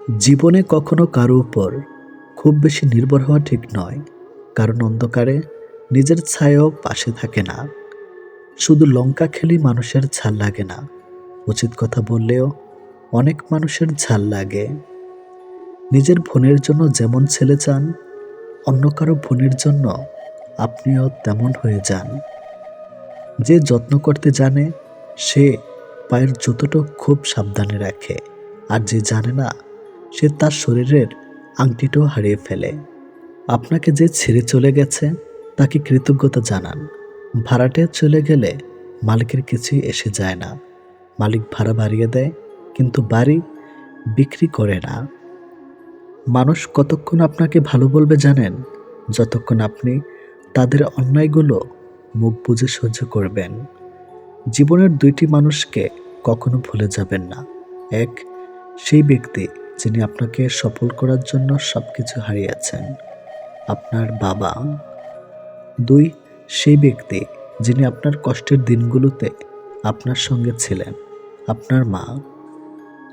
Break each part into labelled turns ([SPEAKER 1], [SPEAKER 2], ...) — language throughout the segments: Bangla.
[SPEAKER 1] জীবনে কখনো কারো উপর খুব বেশি নির্ভর হওয়া ঠিক নয়, কারণ অন্ধকারে নিজের ছায়াও পাশে থাকে না। শুধু লঙ্কা খেলেই মানুষের ঝাল লাগে না, উচিত কথা বললেও অনেক মানুষের ঝাল লাগে। নিজের বোনের জন্য যেমন ছেলে চান, অন্য কারো বোনের জন্য আপনিও তেমন হয়ে যান। যে যত্ন করতে জানে সে পায়ের জুতোটা খুব সাবধানে রাখে, আর যে জানে না সে তার শরীরের আংটিটাও হারিয়ে ফেলে। আপনাকে যে ছেড়ে চলে গেছে তাকে কৃতজ্ঞতা জানান। ভাড়াটে চলে গেলে মালিকের কিছুই এসে যায় না। মালিক ভাড়া বাড়িয়ে দেয়, কিন্তু বাড়ি বিক্রি করে না। মানুষ কতক্ষণ আপনাকে ভালো বলবে জানেন? যতক্ষণ আপনি তাদের অন্যায়গুলো মুখ বুজে সহ্য করবেন। জীবনের দুইটি মানুষকে কখনো ভুলে যাবেন না। এক, সেই ব্যক্তি যিনি আপনাকে সফল করার জন্য সবকিছু হারিয়েছেন, আপনার বাবা। দুই, সেই ব্যক্তি যিনি আপনার কষ্টের দিনগুলোতে আপনার সঙ্গে ছিলেন, আপনার মা।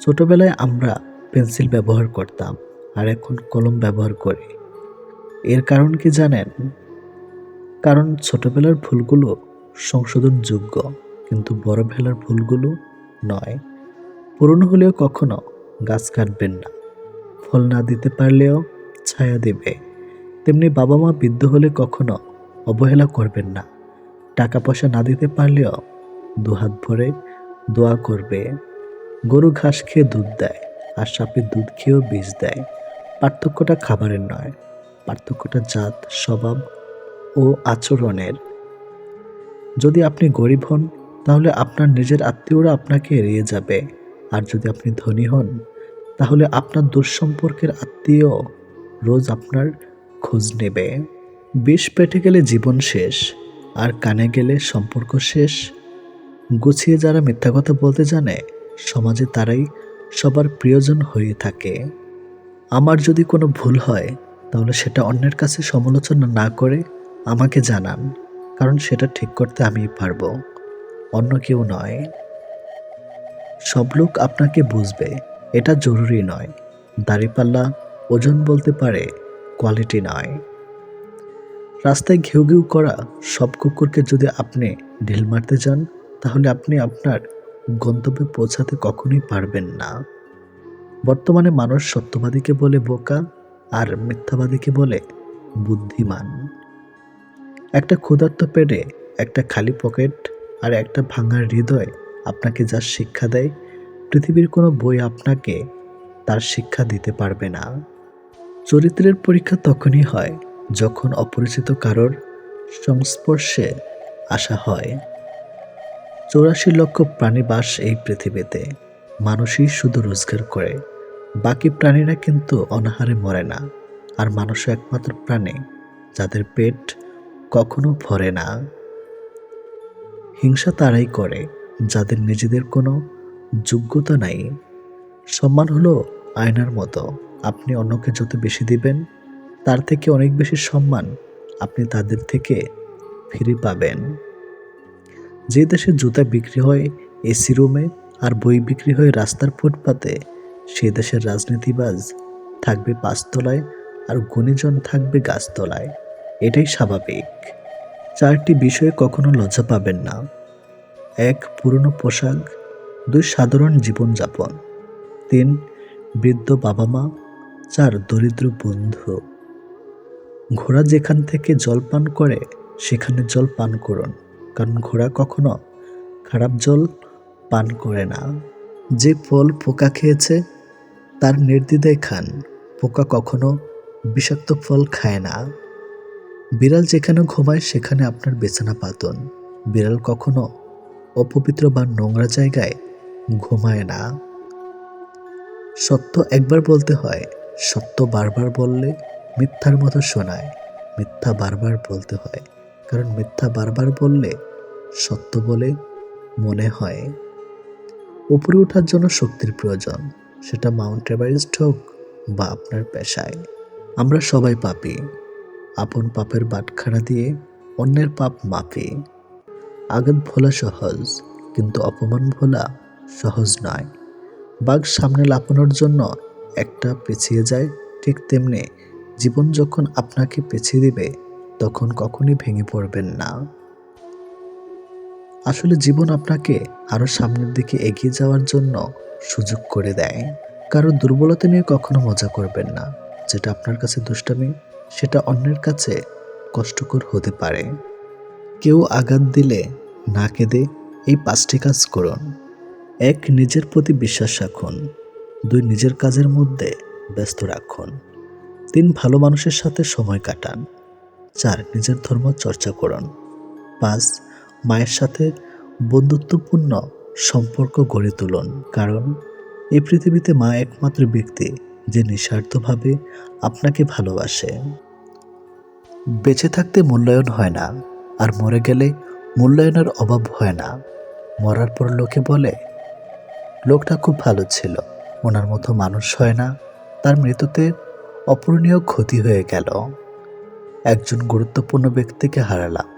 [SPEAKER 1] ছোটবেলায় আমরা পেন্সিল ব্যবহার করতাম, আর এখন কলম ব্যবহার করি। এর কারণ কি জানেন? কারণ ছোটবেলার ভুলগুলো সংশোধনযোগ্য, কিন্তু বড়বেলার ভুলগুলো নয়। পুরনো হলেও কখনো গাছ কাটবেন না। ফল না দিতে পারলেও ছায়া দেবে। তেমনি বাবা মা বৃদ্ধ হলে কখনো অবহেলা করবেন না। টাকা পয়সা না দিতে পারলেও দুহাত ভরে দোয়া করবে। গরু ঘাস খেয়ে দুধ দেয়, আর সাপে দুধ খেয়েও বিষ দেয়। পার্থক্যটা খাবারের নয়, পার্থক্যটা জাত, স্বভাব ও আচরণের। যদি আপনি গরিব হন, তাহলে আপনার নিজের আত্মীয়রা আপনাকে এড়িয়ে যাবে। আর যদি আপনি ধনী হন, তাহলে আপনার দুঃসম্পর্কের আত্মীয় রোজ আপনার খোঁজ নেবে। বিষ পেটে গেলে জীবন শেষ, আর কানে গেলে সম্পর্ক শেষ। গুছিয়ে যারা মিথ্যা কথা বলতে জানে, সমাজে তারাই সবার প্রিয়জন হয়ে থাকে। আমার যদি কোনো ভুল হয়, তাহলে সেটা অন্যের কাছে সমালোচনা না করে আমাকে জানান, কারণ সেটা ঠিক করতে আমিই পারবো, অন্য কেউ নয়। সব লোক আপনাকে বুঝবে এটা জরুরি নয়। দাড়িপাল্লা ওজন বলতে পারে, কোয়ালিটি নয়। রাস্তায় ঘেউ ঘেউ করা সব কুকুরকে যদি আপনি ঢিল মারতে যান, তাহলে আপনি আপনার গন্তব্যে পৌঁছাতে কখনোই পারবেন না। বর্তমানে মানুষ সত্যবাদীকে বলে বোকা, আর মিথ্যাবাদীকে বলে বুদ্ধিমান। একটা ক্ষুধার্ত পেটে একটা খালি পকেট আর একটা ভাঙা হৃদয় আপনাকে যা শিক্ষা দেয়, পৃথিবীর কোনো বই আপনাকে তার শিক্ষা দিতে পারবে না। চরিত্রের পরীক্ষা তখনই হয় যখন অপরিচিত কারোর সংস্পর্শে আসা হয়। 84 লক্ষ প্রাণী বাস এই পৃথিবীতে। মানুষই শুধু রোজগার করে, বাকি প্রাণীরা কিন্তু অনাহারে মরে না। আর মানুষও একমাত্র প্রাণী যাদের পেট কখনো ভরে না। হিংসা তারাই করে যাদের নিজেদের কোনো যোগ্যতা নাই। সম্মান হলো আয়নার মতো, আপনি অন্যকে যত বেশি দিবেন, তার থেকে অনেক বেশি সম্মান আপনি তাদের থেকে ফিরে পাবেন। যে দেশে জুতা বিক্রি হয় এসি রুমে, আর বই বিক্রি হয় রাস্তার ফুটপাতে, সে দেশের রাজনীতিবাজ থাকবে পাঁচতলায়, আর গুণীজন থাকবে গাছতলায়। এটাই স্বাভাবিক। 4টি বিষয়ে কখনো লজ্জা পাবেন না। 1, পুরনো পোশাক। 2, সাধারণ জীবনযাপন। 3, বৃদ্ধ বাবা মা। 4, দরিদ্র বন্ধু। ঘোড়া যেখান থেকে জল পান করে সেখানে জল পান করুন, কারণ ঘোড়া কখনো খারাপ জল পান করে না। যে ফল পোকা খেয়েছে তার নির্দ্বিধায় খান, পোকা কখনো বিষাক্ত ফল খায় না। বিড়াল যেখানে ঘুমায় সেখানে আপনার বিছানা পাতুন, বিড়াল কখনো অপবিত্র বা নোংরা জায়গায় ঘুমায় না। সত্য একবার বলতে হয়, সত্য বারবার বললে মিথ্যার মতো শোনায়। মিথ্যা বারবার বলতে হয়, কারণ মিথ্যা বারবার বললে সত্য বলে মনে হয়। উপরে ওঠার জন্য শক্তির প্রয়োজন, সেটা মাউন্ট এভারেস্ট হোক বা আপনার পেশায়। আমরা সবাই পাপী। আপন পাপের বাটখারা দিয়ে অন্যের পাপ মাপি। আঘাত ভোলা সহজ, কিন্তু অপমান ভোলা সহজ নয়। বাঘ সামনে লাফানোর জন্য একটা পেছিয়ে যায়, ঠিক তেমনি জীবন যখন আপনাকে পেছিয়ে দিবে তখন কখনই ভেঙে পড়বেন না। আসলে জীবন আপনাকে আরো সামনের দিকে এগিয়ে যাওয়ার জন্য সুযোগ করে দেয়। কারো দুর্বলতা নিয়ে কখনো মজা করবেন না। যেটা আপনার কাছে দুষ্টামি, সেটা অন্যের কাছে কষ্টকর হতে পারে। কেউ আঘাত দিলে না কেঁদে এই 5টি কাজ করুন। 1. নিজের প্রতি বিশ্বাস রাখুন। 2. নিজের কাজের মধ্যে ব্যস্ত রাখুন। 3. ভালো মানুষের সাথে সময় কাটান। 4. নিজের ধর্ম চর্চা করুন। 5. মায়ের সাথে বন্ধুত্বপূর্ণ সম্পর্ক গড়ে তুলুন, কারণ এই পৃথিবীতে মা একমাত্র ব্যক্তি যে নিঃস্বার্থভাবে আপনাকে ভালোবাসে। বেঁচে থাকতে মূল্যায়ন হয় না, আর মরে গেলে মূল্যায়নের অভাব হয় না। মরার পর লোকে বলে, লোকটা খুব ভালো ছিল, ওনার মতো মানুষ হয় না। তার মৃত্যুতে অপূরণীয় ক্ষতি হয়ে গেল। একজন গুরুত্বপূর্ণ ব্যক্তিকে হারালাম,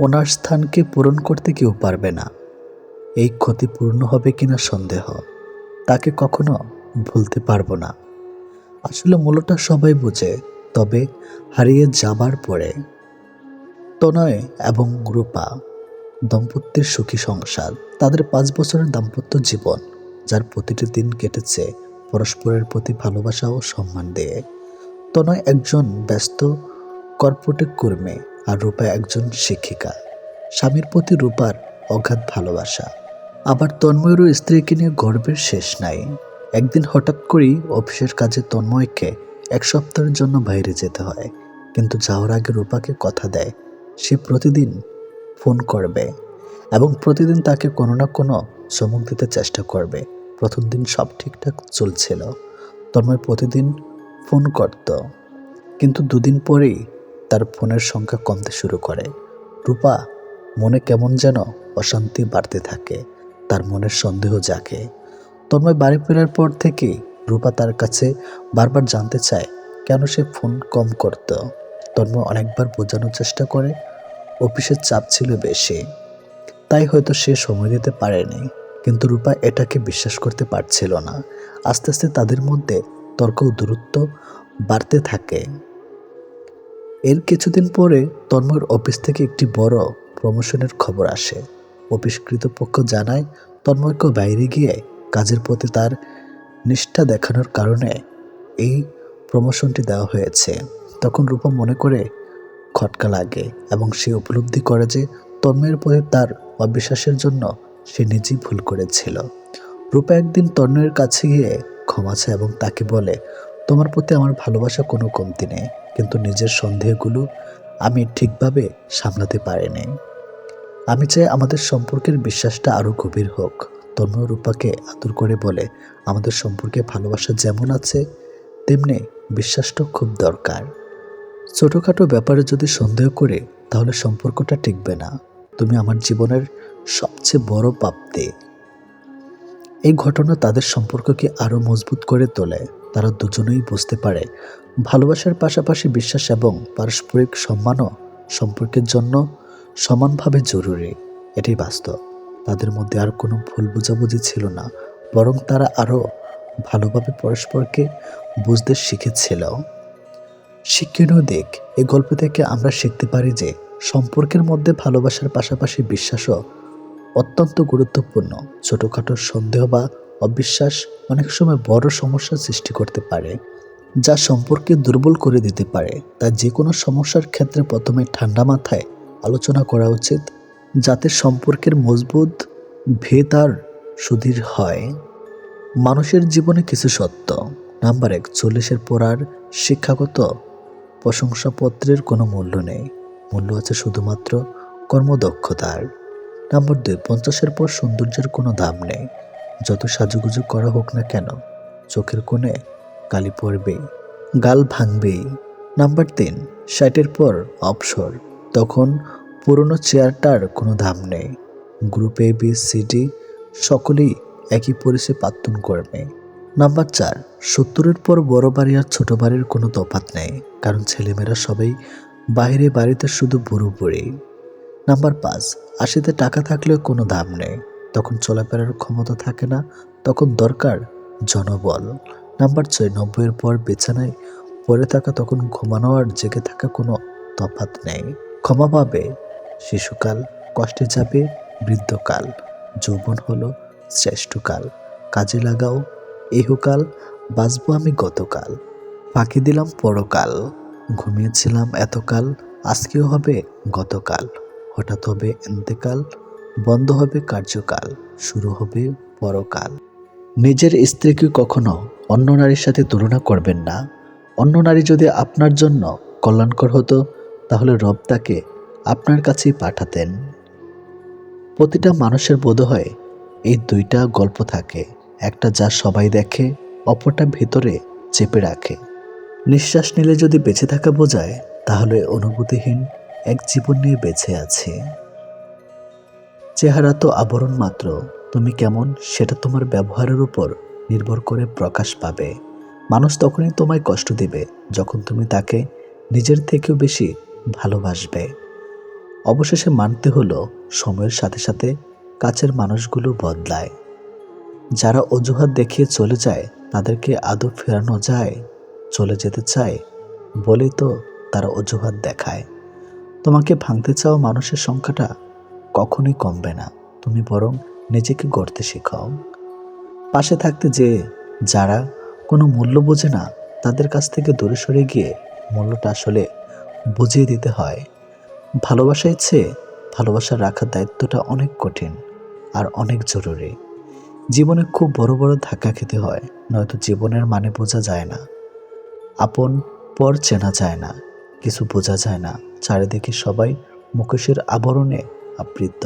[SPEAKER 1] ওনার স্থানকে পূরণ করতে কেউ পারবে না। এই ক্ষতি পূর্ণ হবে কিনা সন্দেহ। তাকে কখনো ভুলতে পারবো না। আসলে মূল্যটা সবাই বোঝে, তবে হারিয়ে যাবার পরে। তনয় এবং রূপা দম্পতির সুখী সংসার। তাদের 5 বছরের দাম্পত্য জীবন, যার প্রতিটি দিন কেটেছে পরস্পরের প্রতি ভালোবাসা ও সম্মান দিয়ে। তনয় একজন ব্যস্ত কর্পোরেট কর্মী, আর রূপা একজন শিক্ষিকা। স্বামীর প্রতি রূপার অগাধ ভালোবাসা। আবার তন্ময়েরও স্ত্রীকে নিয়ে গর্বের শেষ নাই। একদিন হঠাৎ করেই অফিসের কাজে তন্ময়কে 1 সপ্তাহের জন্য বাইরে যেতে হয়, কিন্তু যাওয়ার আগে রূপাকে কথা দেয় সে প্রতিদিন ফোন করবে এবং প্রতিদিন তাকে কোনো না কোনো চমক দিতে চেষ্টা করবে। প্রথম দিন সব ঠিকঠাক চলছিল, তন্ময় প্রতিদিন ফোন করত, কিন্তু 2 দিন পরেই তার ফোনের সংখ্যা কমতে শুরু করে। রূপা মনে কেমন যেন অশান্তি বাড়তে থাকে, তার মনের সন্দেহ জাগে। তন্ময় বাড়ি ফেরার পর থেকে রূপা তার কাছে বারবার জানতে চায় কেন সে ফোন কম করত। তন্ময় অনেকবার বোঝানোর চেষ্টা করে অফিসের চাপ ছিল বেশি, তাই হয়তো সে সময় দিতে পারেনি, কিন্তু রূপা এটাকে বিশ্বাস করতে পারছিল না। আস্তে আস্তে তাদের মধ্যে তর্ক ও দূরত্ব বাড়তে থাকে। এর কিছুদিন পরে তন্ময়ের অফিস থেকে একটি বড় প্রমোশনের খবর আসে। অফিস কর্তৃপক্ষ জানায় তন্ময়কে বাইরে গিয়ে কাজের প্রতি তার নিষ্ঠা দেখানোর কারণে এই প্রমোশনটি দেওয়া হয়েছে। তখন রূপা মনে করে খটকা লাগে এবং সে উপলব্ধি করে যে তন্ময়ের প্রতি তার অবিশ্বাসের জন্য সে নিজেই ভুল করেছিল। রূপা একদিন তন্ময়ের কাছে গিয়ে ক্ষমা চায় এবং তাকে বলে, তোমার প্রতি আমার ভালোবাসা কোনো কমতি নেই, কিন্তু নিজের সন্দেহগুলো আমি ঠিকভাবে সামলাতে পারিনি। আমি চাই আমাদের সম্পর্কের বিশ্বাসটা আরও গভীর হোক। তন্ময় রূপাকে আদর করে বলে, আমাদের সম্পর্কে ভালোবাসা যেমন আছে তেমনি বিশ্বাসটা খুব দরকার। ছোটোখাটো ব্যাপারে যদি সন্দেহ করে তাহলে সম্পর্কটা টিকবে না। তুমি আমার জীবনের সবচেয়ে বড় প্রাপ্তি। এই ঘটনা তাদের সম্পর্ককে আরও মজবুত করে তোলে। তারা দুজনেই বুঝতে পারে ভালোবাসার পাশাপাশি বিশ্বাস এবং পারস্পরিক সম্মানও সম্পর্কের জন্য সমানভাবে জরুরি। এটাই বাস্তব। তাদের মধ্যে আর কোনো ভুল বোঝাবুঝি ছিল না, বরং তারা আরও ভালোভাবে পরস্পরকে বুঝতে শিখেছিল। শিক্ষণীয় দিক, এই গল্প থেকে আমরা শিখতে পারি যে সম্পর্কের মধ্যে ভালোবাসার পাশাপাশি বিশ্বাসও অত্যন্ত গুরুত্বপূর্ণ। ছোটোখাটো সন্দেহ বা অবিশ্বাস অনেক সময় বড় সমস্যার সৃষ্টি করতে পারে, যা সম্পর্কে দুর্বল করে দিতে পারে। তাই যে কোনো সমস্যার ক্ষেত্রে প্রথমে ঠান্ডা মাথায় আলোচনা করা উচিত, যাতে সম্পর্কের মজবুত ভেদ আর সুদৃঢ় হয়। মানুষের জীবনে কিছু সত্য। নাম্বার 1, 40-এর পর আর শিক্ষাগত প্রশংসাপত্রের কোনো মূল্য নেই, মূল্য আছে শুধুমাত্র কর্মদক্ষতার। নাম্বার 2, 50-এর পর সৌন্দর্যের কোনো দাম নেই, যত সাজুগুজু করা হোক না কেন চোখের কোণে কালি পড়বেই, গাল ভাঙবেই। নাম্বার 3, 60-এর পর অবসর, তখন পুরনো চেয়ারটার কোনো দাম নেই। Group A B C D সকলেই একই পরিচয় প্রার্থন করবে। নাম্বার 4, 70-এর পর বড় বাড়ি আর ছোট বাড়ির কোনো তফাৎ নেই, কারণ ছেলেমেয়েরা সবাই বাইরে, বাড়িতে শুধু বুড়ো বুড়ি। নাম্বার 5, 80-তে টাকা থাকলেও কোনো দাম নেই, তখন চলাফেরার ক্ষমতা থাকে না, তখন দরকার জনবল। নাম্বার 6, 90-এর পর বিছানায় পড়ে থাকা তখন ঘুমানো আর জেগে থাকা কোনো তফাৎ নেই। ক্ষমা পাবে শিশুকাল, কষ্টে যাবে বৃদ্ধকাল, যৌবন হলো শ্রেষ্ঠকাল, কাজে লাগাও ইহকাল, বাঁচবো আমি গতকাল, ফাঁকি দিলাম পরকাল, ঘুমিয়েছিলাম এতকাল, আজকেও হবে গতকাল, হঠাৎ হবে ইন্তেকাল, বন্ধ হবে কার্যকাল, শুরু হবে পরকাল। নিজের স্ত্রীকে কখনো অন্য নারীর সাথে তুলনা করবেন না। অন্য নারী যদি আপনার জন্য কল্যাণকর হতো তাহলে রব তাকে আপনার কাছেই পাঠাতেন। প্রতিটা মানুষের বোধহয় এই দুইটা গল্প থাকে, একটা যা সবাই দেখে, অপরটা ভেতরে চেপে রাখে। নিঃশ্বাস নিলে যদি বেঁচে থাকা বোঝায় তাহলে অনুভূতিহীন এক জীবন নিয়ে বেঁচে আছে। চেহারা তো আবরণ মাত্র, তুমি কেমন সেটা তোমার ব্যবহারের উপর নির্ভর করে প্রকাশ পাবে। মানুষ তখনই তোমায় কষ্ট দেবে যখন তুমি তাকে নিজের থেকেও বেশি ভালোবাসবে। অবশেষে মানতে হলো সময়ের সাথে সাথে কাছের মানুষগুলো বদলায়। যারা অজুহাত দেখিয়ে চলে যায় তাদেরকে আদৌ ফেরানো যায়? চলে যেতে চায় বলেই তো তারা অজুহাত দেখায়। তোমাকে ভাঙতে চাওয়া মানুষের সংখ্যাটা কখনোই কমবে না, তুমি বরং নিজেকে গড়তে শেখাও। পাশে থাকতে যে যারা কোনো মূল্য বোঝে না তাদের কাছ থেকে দূরে সরে গিয়ে মূল্যটা আসলে বুঝিয়ে দিতে হয়। ভালোবাসার চেয়ে ভালোবাসা রাখার দায়িত্বটা অনেক কঠিন আর অনেক জরুরি। জীবনে খুব বড় বড় ধাক্কা খেতে হয়, নয়তো জীবনের মানে বোঝা যায় না। আপন পর চেনা যায় না, কিছু বোঝা যায় না, চারিদিকে সবাই মুখোশের আবরণে আবৃত।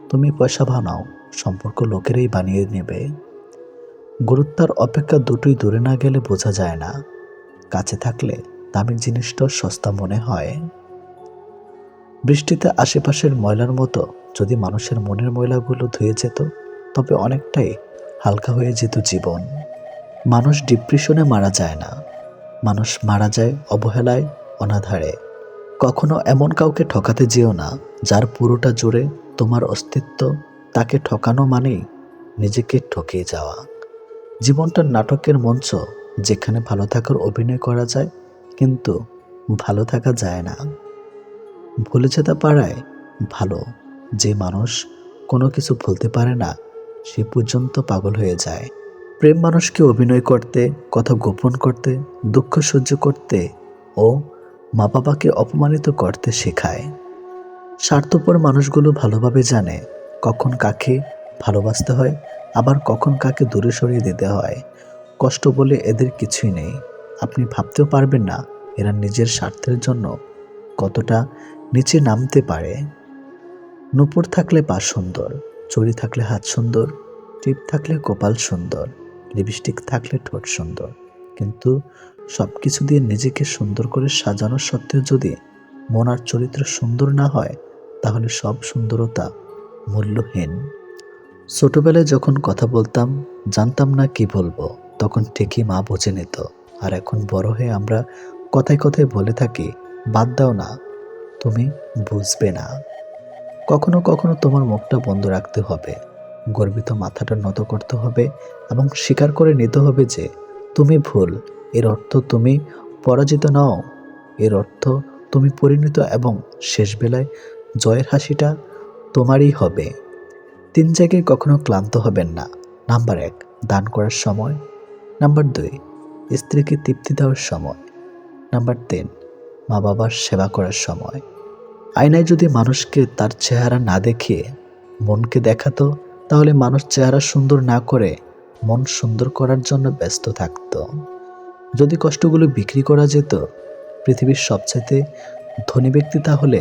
[SPEAKER 1] তুমি পয়সা বানাও, সম্পর্ক লোকেরাই বানিয়ে নেবে। গুরুত্বের অপেক্ষা দুটোই দূরে না গেলে বোঝা যায় না, কাছে থাকলে দামি জিনিসটাও সস্তা মনে হয়। বৃষ্টিতে আশেপাশের ময়লার মতো যদি মানুষের মনের ময়লাগুলো ধুয়ে যেত তবে অনেকটাই হালকা হয়ে যেত জীবন। মানুষ ডিপ্রেশনে মারা যায় না, মানুষ মারা যায় অবহেলায়, অনাধারে। কখনো এমন কাউকে ঠকাতে যেও না যার পুরোটা জুড়ে তোমার অস্তিত্ব। তাকে ঠকানো মানেই নিজেকে ঠকিয়ে যাওয়া। জীবনটা নাটকের মঞ্চ, যেখানে ভালো থাকার অভিনয় করা যায় কিন্তু ভালো থাকা যায় না। ভুলে যেতে পারায় ভালো। যে মানুষ কোনো কিছু ভুলতে পারে না সে পর্যন্ত পাগল হয়ে যায়। প্রেম মানুষকে অভিনয় করতে, কথা গোপন করতে, দুঃখ সহ্য করতে ও মা বাবাকে অপমানিত করতে শেখায়। স্বার্থপর মানুষগুলো ভালোভাবে জানে কখন কাকে ভালোবাসতে হয়, আবার কখন কাকে দূরে সরিয়ে দিতে হয়। কষ্ট বলে এদের কিছুই নেই, আপনি ভাবতেও পারবেন না এরা নিজের স্বার্থের জন্য কতটা নিচে নামতে পারে। নূপুর থাকলে পা সুন্দর, চুড়ি থাকলে হাত সুন্দর, টিপ থাকলে কপাল সুন্দর, লিপস্টিক থাকলে ঠোঁট সুন্দর, কিন্তু সব কিছু দিয়ে নিজেকে সুন্দর করে সাজানো সত্ত্বেও যদি মন আর চরিত্র সুন্দর না হয় তাহলে সব সুন্দরতা মূল্যহীন। ছোটবেলায় যখন কথা বলতাম জানতাম না কি বলবো, তখন ঠিকই মা বুঝে নিত। আর এখন বড় হয়ে আমরা কথায় কথায় বলে থাকি, বাদ দাও না, তুমি বুঝবে না। কখনো কখনো তোমার মুখটা বন্ধ রাখতে হবে, গর্বিত মাথাটা নত করতে হবে এবং স্বীকার করে নিতে হবে যে তুমি ভুল। এর অর্থ তুমি পরাজিত নও, এর অর্থ তুমি পরিণত, এবং শেষ বেলায় জয়ের হাসিটা তোমারই হবে। 3 জায়গায় কখনো ক্লান্ত হবেন না। নাম্বার 1, দান করার সময়। নাম্বার 2, স্ত্রীকে তৃপ্তি দেওয়ার সময়। নাম্বার 3, মা বাবার সেবা করার সময়। আয়নায় যদি মানুষকে তার চেহারা না দেখিয়ে মনকে দেখাতো তাহলে মানুষ চেহারা সুন্দর না করে মন সুন্দর করার জন্য ব্যস্ত থাকত। যদি কষ্টগুলো বিক্রি করা যেত পৃথিবীর সবচাইতে ধনী ব্যক্তি তাহলে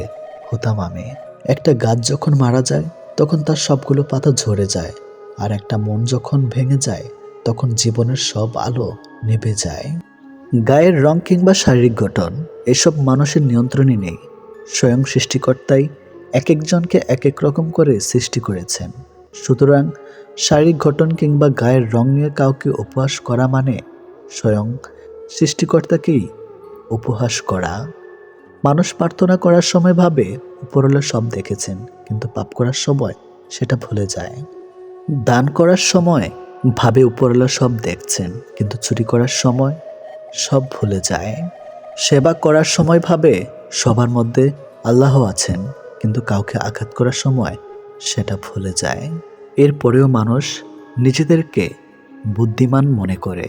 [SPEAKER 1] হতাম আমি। একটা গাছ যখন মারা যায় তখন তার সবগুলো পাতা ঝরে যায়, আর একটা মন যখন ভেঙে যায় তখন জীবনের সব আলো নিভে যায়। গায়ের রং কিংবা শারীরিক গঠন এসব মানুষের নিয়ন্ত্রণে নেই। স্বয়ং সৃষ্টিকর্তাই এক একজনকে এক এক রকম করে সৃষ্টি করেছেন। সুতরাং শারীরিক গঠন কিংবা গায়ের রং নিয়ে কাউকে উপহাস করা মানে স্বয়ং সৃষ্টিকর্তাকেই উপহাস করা। মানুষ প্রার্থনা করার সময় ভাবে উপরওয়ালা সব দেখেছেন, কিন্তু পাপ করার সময় সেটা ভুলে যায়। দান করার সময় ভাবে উপরওয়ালা সব দেখছেন, কিন্তু চুরি করার সময় সব ভুলে যায়। সেবা করার সময় ভাবে সবার মধ্যে আল্লাহ আছেন, কিন্তু কাউকে আঘাত করার সময় সেটা ভুলে যায়। এরপরেও মানুষ নিজেদেরকে বুদ্ধিমান মনে করে।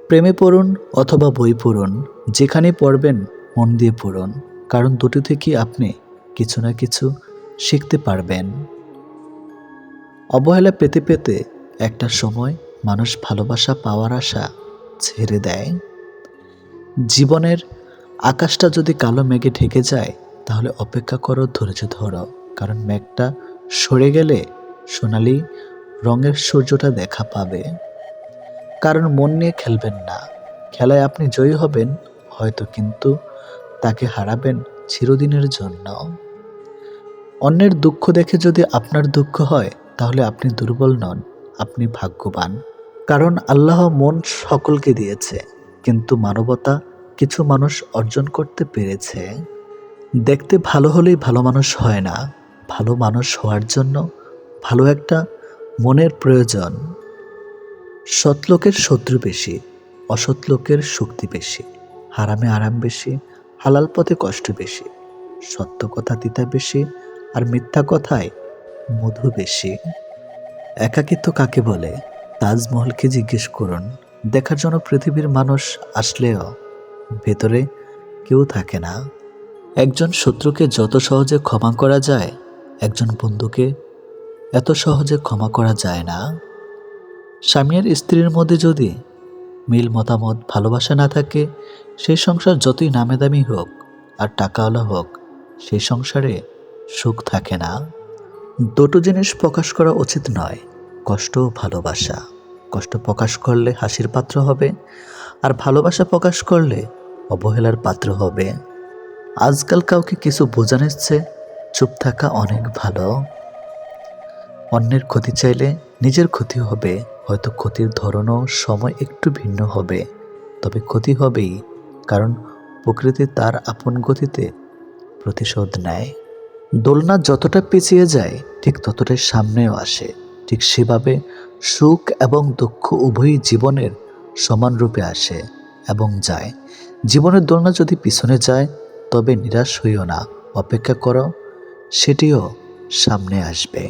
[SPEAKER 1] প্রেমে পড়ুন অথবা বই পড়ুন, যেখানে পড়বেন মন দিয়ে পড়ুন, কারণ দুটো থেকে আপনি কিছু না কিছু শিখতে পারবেন। অবহেলা পেতে পেতে একটা সময় মানুষ ভালোবাসা পাওয়ার আশা ছেড়ে দেয়। জীবনের আকাশটা যদি কালো মেঘে ঢেকে যায়, তাহলে অপেক্ষা করো, ধৈর্য ধরো, কারণ মেঘটা সরে গেলে সোনালি রঙের সূর্যটা দেখা পাবে। কারণ মন নিয়ে খেলবেন না, খেলায় আপনি জয়ী হবেন হয়তো, কিন্তু তাকে হারাবেন চিরদিনের জন্য। অন্যের দুঃখ দেখে যদি আপনার দুঃখ হয়, তাহলে আপনি দুর্বল নন, আপনি ভাগ্যবান। কারণ আল্লাহ মন সকলকে দিয়েছে, কিন্তু মানবতা কিছু মানুষ অর্জন করতে পেরেছে। দেখতে ভালো হলেই ভালো মানুষ হয় না, ভালো মানুষ হওয়ার জন্য ভালো একটা মনের প্রয়োজন। সৎ লোকের শত্রু বেশি, অসৎ লোকের শক্তি বেশি। হারামে আরাম বেশি, হালাল পথে কষ্ট বেশি। সত্য কথা তিতা বেশি, আর মিথ্যা কথায় মধু বেশি। একাকিত্ব কাকে বলে? তাজমহলকে জিজ্ঞেস করুন। দেখার জন্য পৃথিবীর মানুষ আসলেও ভেতরে কেউ থাকে না। একজন শত্রুকে যত সহজে ক্ষমা করা যায়, একজন বন্ধুকে এত সহজে ক্ষমা করা যায় না। স্বামী আর স্ত্রীর মধ্যে যদি মিল মতামত ভালোবাসা না থাকে, সেই সংসার যতই নামে দামি হোক আর টাকাওয়ালা হোক, সেই সংসারে সুখ থাকে না। দুটো জিনিস প্রকাশ করা উচিত নয়, কষ্ট ও ভালোবাসা। কষ্ট প্রকাশ করলে হাসির পাত্র হবে, আর ভালোবাসা প্রকাশ করলে অবহেলার পাত্র হবে। আজকাল কাউকে কিছু বোঝানোর চেয়ে চুপ থাকা অনেক ভালো। অন্যের ক্ষতি চাইলে নিজের ক্ষতি হবে, হয়তো ক্ষতির ধরনও সময় একটু ভিন্ন হবে, তবে ক্ষতি হবেই, কারণ প্রকৃতি তার আপন গতিতে প্রতিশোধ নেয়। দোলনা যতটা পিছিয়ে যায়, ঠিক ততটাই সামনেও আসে। ঠিক সেভাবে সুখ এবং দুঃখ উভয়ই জীবনের সমান রূপে আসে এবং যায়। জীবনের দোলনা যদি পিছনে যায়, তবে নিরাশ হইও না, অপেক্ষা করো, সেটিও সামনে আসবে।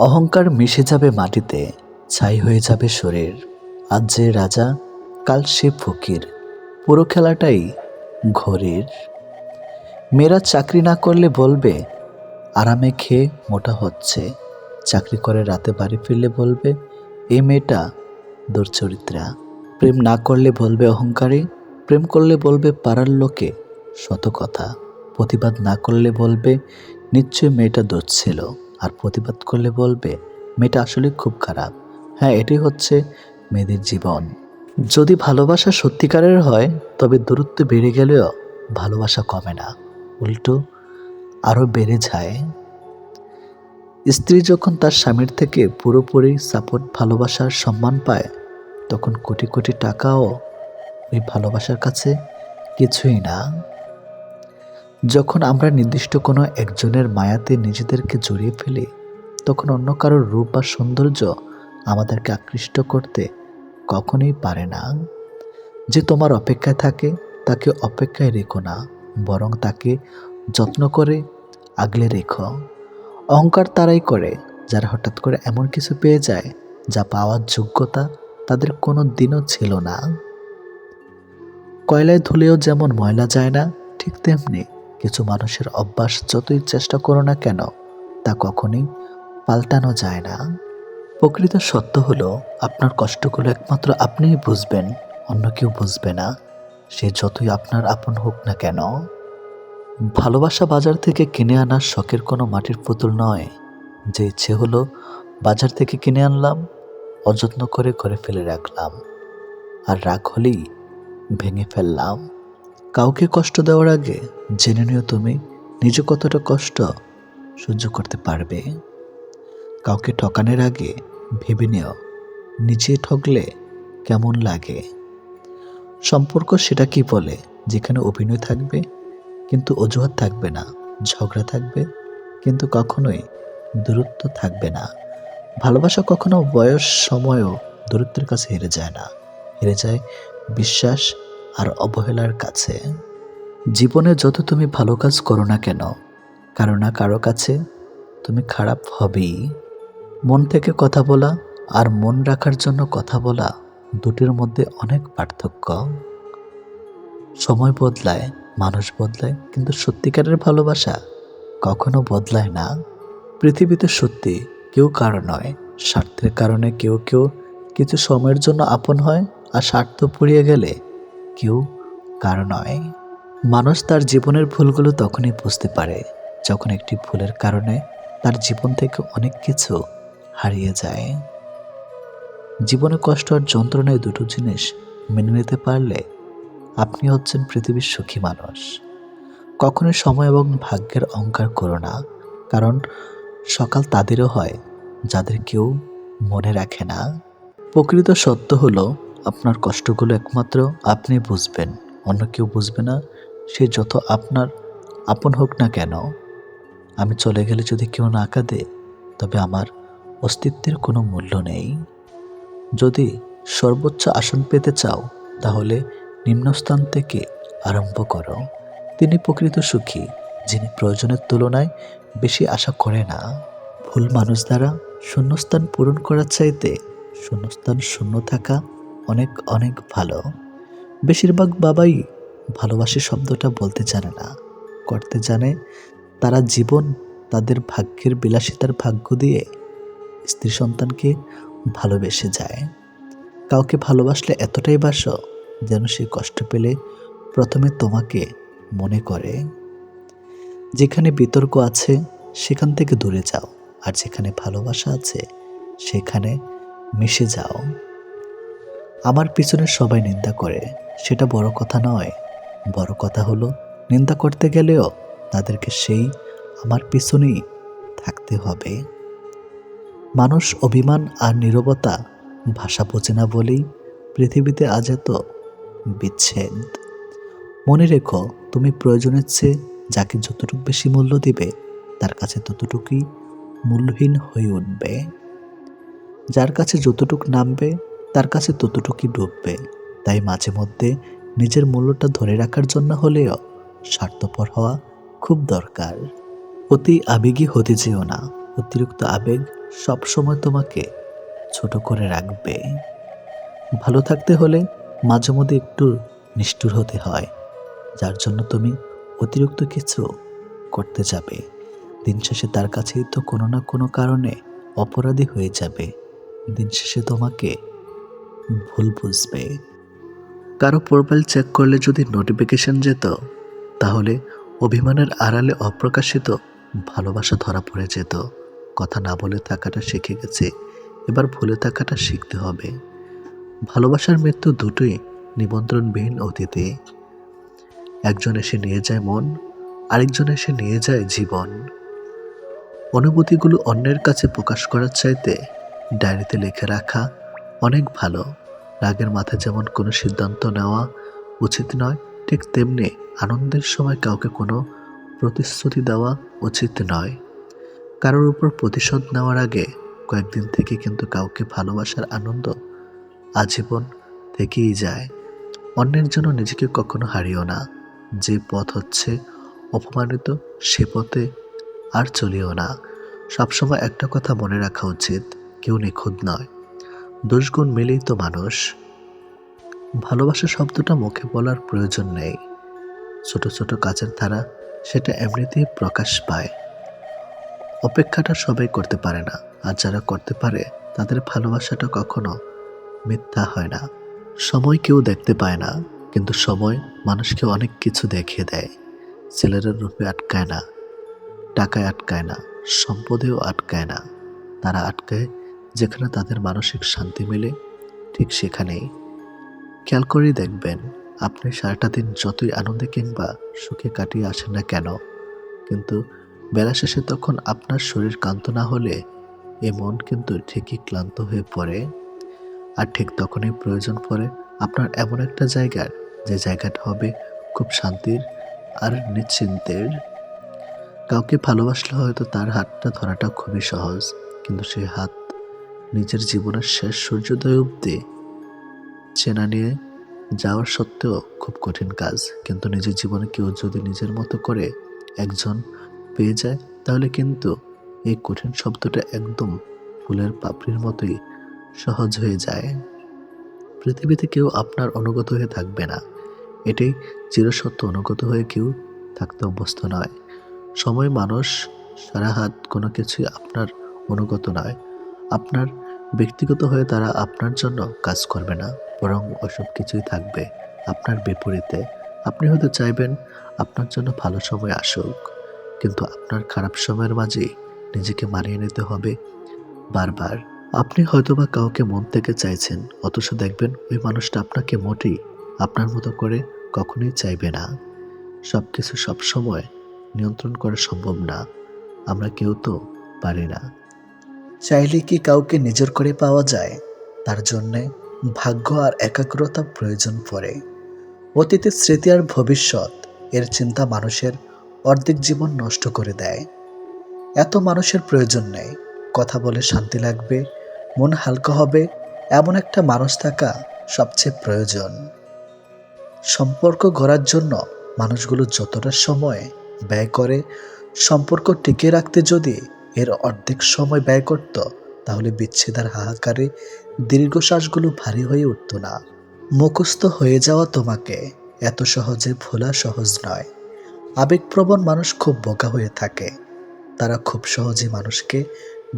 [SPEAKER 1] অহংকার মিশে যাবে মাটিতে, ছাই হয়ে যাবে শরীর। আজ যে রাজা, কাল সে ফকির, পুরো খেলাটাই ঘড়ির। মেয়েরা চাকরি না করলে বলবে আরামে খেয়ে মোটা হচ্ছে, চাকরি করে রাতে বাড়ি ফিরলে বলবে এই মেয়েটা দুর্চরিত্রা। প্রেম না করলে বলবে অহংকারী, প্রেম করলে বলবে পাড়ার লোকে শত কথা। প্রতিবাদ না করলে বলবে নিশ্চয়ই মেয়েটা দোষ ছিল, আর প্রতিবাদ করলে বলবে মেয়েটা আসলে খুব খারাপ। হ্যাঁ, এটাই হচ্ছে মেয়েদের জীবন। যদি ভালোবাসা সত্যিকারের হয়, তবে দূরত্ব বেড়ে গেলেও ভালোবাসা কমে না, উল্টো আরও বেড়ে যায়। স্ত্রী যখন তার স্বামীর থেকে পুরোপুরি সাপোর্ট, ভালোবাসার সম্মান পায়, তখন কোটি কোটি টাকাও ওই ভালোবাসার কাছে কিছুই না। যখন আমরা নির্দিষ্ট কোনো একজনের মায়াতে নিজেদেরকে জড়িয়ে ফেলি, তখন অন্য কারোর রূপ বা সৌন্দর্য আমাদেরকে আকৃষ্ট করতে কখনোই পারে না। যে তোমার অপেক্ষায় থাকে, তাকে অপেক্ষায় রেখো না, বরং তাকে যত্ন করে আগলে রেখো। অহংকার তারাই করে যারা হঠাৎ করে এমন কিছু পেয়ে যায় যা পাওয়ার যোগ্যতা তাদের কোনো দিনও ছিল না। কয়লায় ধুলেও যেমন ময়লা যায় না, ঠিক তেমনি কিছু মানুষের অভ্যাস যতই চেষ্টা করো না কেন, তা কখনোই পাল্টানো যায় না। প্রকৃত সত্য হলো, আপনার কষ্টগুলো একমাত্র আপনিই বুঝবেন, অন্য কেউ বুঝবে না, সে যতই আপনার আপন হোক না কেন। ভালোবাসা বাজার থেকে কিনে আনার শখের কোনো মাটির পুতুল নয়, যে ইচ্ছে হলো বাজার থেকে কিনে আনলাম, অযত্ন করে ঘরে ফেলে রাখলাম, আর রাগ হলেই ভেঙে ফেললাম। কাউকে কষ্ট দেওয়ার আগে জেনে নিও তুমি নিজে কতটা কষ্ট সহ্য করতে পারবে। কাউকে ঠকানোর আগে ভেবে নিও নিজে ঠকলে কেমন লাগে। সম্পর্ক সেটা কি বলে, যেখানে অভিনয় থাকবে কিন্তু অজুহাত থাকবে না, ঝগড়া থাকবে কিন্তু কখনোই দূরত্ব থাকবে না। ভালোবাসা কখনো বয়স সময়ও দূরত্বের কাছে হেরে যায় না, হেরে যায় বিশ্বাস আর অবহেলার কাছে। জীবনে যত তুমি ভালো কাজ করো না কেন, কারো না কারো কাছে তুমি খারাপ হবেই। মন থেকে কথা বলা আর মন রাখার জন্য কথা বলা, দুটির মধ্যে অনেক পার্থক্য। সময় বদলায়, মানুষ বদলায়, কিন্তু সত্যিকারের ভালোবাসা কখনো বদলায় না। পৃথিবীতে সত্যি কেউ কারো নয়, স্বার্থের কারণে কেউ কেউ কিছু সময়ের জন্য আপন হয়, আর স্বার্থ পুড়িয়ে গেলে কেউ কারো নয়। মানুষ তার জীবনের ভুলগুলো তখনই বুঝতে পারে যখন একটি ভুলের কারণে তার জীবন থেকে অনেক কিছু হারিয়ে যায়। জীবনে কষ্ট আর যন্ত্রণায় দুটো জিনিস মেনে নিতে পারলে আপনি হচ্ছেন পৃথিবীর সুখী মানুষ। কখনোই সময় এবং ভাগ্যের অহংকার করো না, কারণ সকাল তাদেরও হয় যাদের কেউ মনে রাখে না। প্রকৃত সত্য হলো, আপনার কষ্টগুলো একমাত্র আপনি বুঝবেন, অন্য কেউ বুঝবে না, সে যত আপনার আপন হোক না কেন। আমি চলে গেলে যদি কেউ না কাঁদে, তবে আমার অস্তিত্বের কোনো মূল্য নেই। যদি সর্বোচ্চ আসন পেতে চাও, তাহলে নিম্নস্থান থেকে আরম্ভ করো। তিনি প্রকৃত সুখী, যিনি প্রয়োজনের তুলনায় বেশি আশা করে না। ভুল মানুষ দ্বারা শূন্যস্থান পূরণ করার চাইতে শূন্যস্থান শূন্য থাকা অনেক অনেক ভালো। বেশিরভাগ বাবাই ভালোবাসি শব্দটা বলতে জানে না, করতে জানে। তারা জীবন তাদের ভাগ্যের বিলাসিতার ভাগ্য দিয়ে স্ত্রী সন্তানকে ভালোবেসে যায়। কাউকে ভালোবাসলে এতটাই বাসো যেন সে কষ্ট পেলে প্রথমে তোমাকে মনে করে। যেখানে বিতর্ক আছে সেখান থেকে দূরে যাও, আর যেখানে ভালোবাসা আছে সেখানে মিশে যাও। আমার পিছনে সবাই নিন্দা করে, সেটা বড় কথা নয়। বড় কথা হলো, নিন্দা করতে গেলেও তাদেরকে সেই আমার পিছনেই থাকতে হবে। মানুষ অভিমান আর নীরবতা ভাষা বোঝে না বলেই পৃথিবীতে আজ এত বিচ্ছেদ। মনে রেখো, তুমি প্রয়োজনের চেয়ে যাকে যতটুকু বেশি মূল্য দিবে, তার কাছে ততটুকুই মূল্যহীন হয়ে উঠবে। যার কাছে যতটুক নামবে, তার কাছে ততটুকুই ডুববে। তাই মাঝে মধ্যে নিজের মূল্যটা ধরে রাখার জন্য হলেও স্বার্থপর হওয়া খুব দরকার। অতি আবেগী হতে যেও না, অতিরিক্ত আবেগ সবসময় তোমাকে ছোট করে রাখবে। ভালো থাকতে হলে মাঝে মধ্যে একটু নিষ্ঠুর হতে হয়, যার জন্য তুমি অতিরিক্ত কিছু করতে যাবে। দিন শেষে তার কাছেই তো কোনো না কোনো কারণে অপরাধী হয়ে যাবে। দিন শেষে তোমাকে ভুল বুঝবে। কারো প্রোফাইল চেক করলে যদি নোটিফিকেশন যেত, তাহলে অভিমানের আড়ালে অপ্রকাশিত ভালোবাসা ধরা পড়ে যেত। কথা না বলে থাকাটা শিখে গেছে, এবার ভুলে থাকাটা শিখতে হবে। ভালোবাসার মৃত্যু দুটোই নিমন্ত্রণবিহীন অতিথি। একজন এসে নিয়ে যায় মন, আরেকজন এসে নিয়ে যায় জীবন। অনুভূতিগুলো অন্যের কাছে প্রকাশ করার চাইতে ডায়েরিতে লিখে রাখা অনেক ভালো। রাগের মাথায় যেমন কোনো সিদ্ধান্ত নেওয়া উচিত নয়, ঠিক তেমনি আনন্দের সময় কাউকে কোনো প্রতিশ্রুতি দেওয়া উচিত নয়। কারোর উপর প্রতিশোধ নেওয়ার আগে কয়েকদিন থেকে কিন্তু কাউকে ভালোবাসার আনন্দ আজীবন থেকেই যায়। অন্যের জন্য নিজেকে কখনো হারিও না। যে পথ হচ্ছে অপমানিত, সে পথে আর চলিও না। সবসময় একটা কথা মনে রাখা উচিত, কেউ নিখুঁত নয়, দোষগুণ মিলেই তো মানুষ। ভালোবাসা শব্দটা মুখে বলার প্রয়োজন নেই। ছোট ছোট কাজের ধারা সেটা এমনিতেই প্রকাশ পায়। অপেক্ষাটা সবাই করতে পারে না, আর যারা করতে পারে তাদের ভালোবাসাটা কখনো মিথ্যা হয় না। সময় কেউ দেখতে পায় না, কিন্তু সময় মানুষকে অনেক কিছু দেখিয়ে দেয়। ছেলেরা রূপে আটকায় না, টাকায় আটকায় না, সম্পদেও আটকায় না। তারা আটকায় যেখানে তাদের মানসিক শান্তি মেলে, ঠিক সেখানেই। খেয়াল করেই দেখবেন, আপনি সারাটা দিন যতই আনন্দে কিংবা সুখে কাটিয়ে আসেন না কেন, কিন্তু বেলা শেষে তখন আপনার শরীর ক্লান্ত না হলে এ মন কিন্তু ঠিকই ক্লান্ত হয়ে পড়ে। আর ঠিক তখনই প্রয়োজন পড়ে আপনার এমন একটা জায়গার, যে জায়গাটা হবে খুব শান্তির আর নিশ্চিন্তের। কাউকে ভালোবাসলে হয়তো তার হাতটা ধরাটা খুবই সহজ, কিন্তু সেই হাত নিজের জীবনের শেষ সূর্যোদয় অবধি চেনা নিয়ে যাওয়ার সত্ত্বেও খুব কঠিন কাজ। কিন্তু নিজের জীবনে কেউ যদি নিজের মতো করে একজন পেয়ে যায়, তাহলে কিন্তু এই কঠিন শব্দটা একদম ফুলের পাপড়ির মতোই সহজ হয়ে যায়। পৃথিবীতে কেউ আপনার অনুগত হয়ে থাকবে না, এটাই চিরসত্য। অনুগত হয়ে কেউ থাকতে অভ্যস্ত নয়। সময়, মানুষ, সারা হাত কোনো কিছুই আপনার অনুগত নয়। আপনার ব্যক্তিগত হয়ে তারা আপনার জন্য কাজ করবে না, বরং ওসব কিছুই থাকবে আপনার বিপরীতে। আপনি হয়তো চাইবেন আপনার জন্য ভালো সময় আসুক, কিন্তু আপনার খারাপ সময়ের মাঝেই নিজেকে মানিয়ে নিতে হবে বারবার। আপনি হয়তোবা কাউকে মন থেকে চাইছেন, অথচ দেখবেন ওই মানুষটা আপনাকে মোটেই আপনার মতো করে কখনোই চাইবে না। সবকিছু সবসময় নিয়ন্ত্রণ করা সম্ভব না, আমরা কেউ তো পারি না। চাইলে কি কাউকে নিজের করে পাওয়া যায়? তার জন্যে ভাগ্য আর একাগ্রতা প্রয়োজন পড়ে। অতীতের স্মৃতি আর ভবিষ্যৎ এর চিন্তা মানুষের অর্ধেক জীবন নষ্ট করে দেয়। এত মানুষের প্রয়োজন নেই। কথা বলে শান্তি লাগবে, মন হালকা হবে, এমন একটা মানুষ থাকা সবচেয়ে প্রয়োজন। সম্পর্ক গড়ার জন্য মানুষগুলো যতটা সময় ব্যয় করে, সম্পর্ক টিকিয়ে রাখতে যদি এর অর্ধেক সময় ব্যয় করত, তাহলে বিচ্ছেদের হাহাকারে দীর্ঘশ্বাসগুলো ভারী হয়ে উঠত না। মুখস্থ হয়ে যাওয়া তোমাকে এত সহজে ভোলা সহজ নয়। আবেগপ্রবণ মানুষ খুব বোকা হয়ে থাকে। তারা খুব সহজে মানুষকে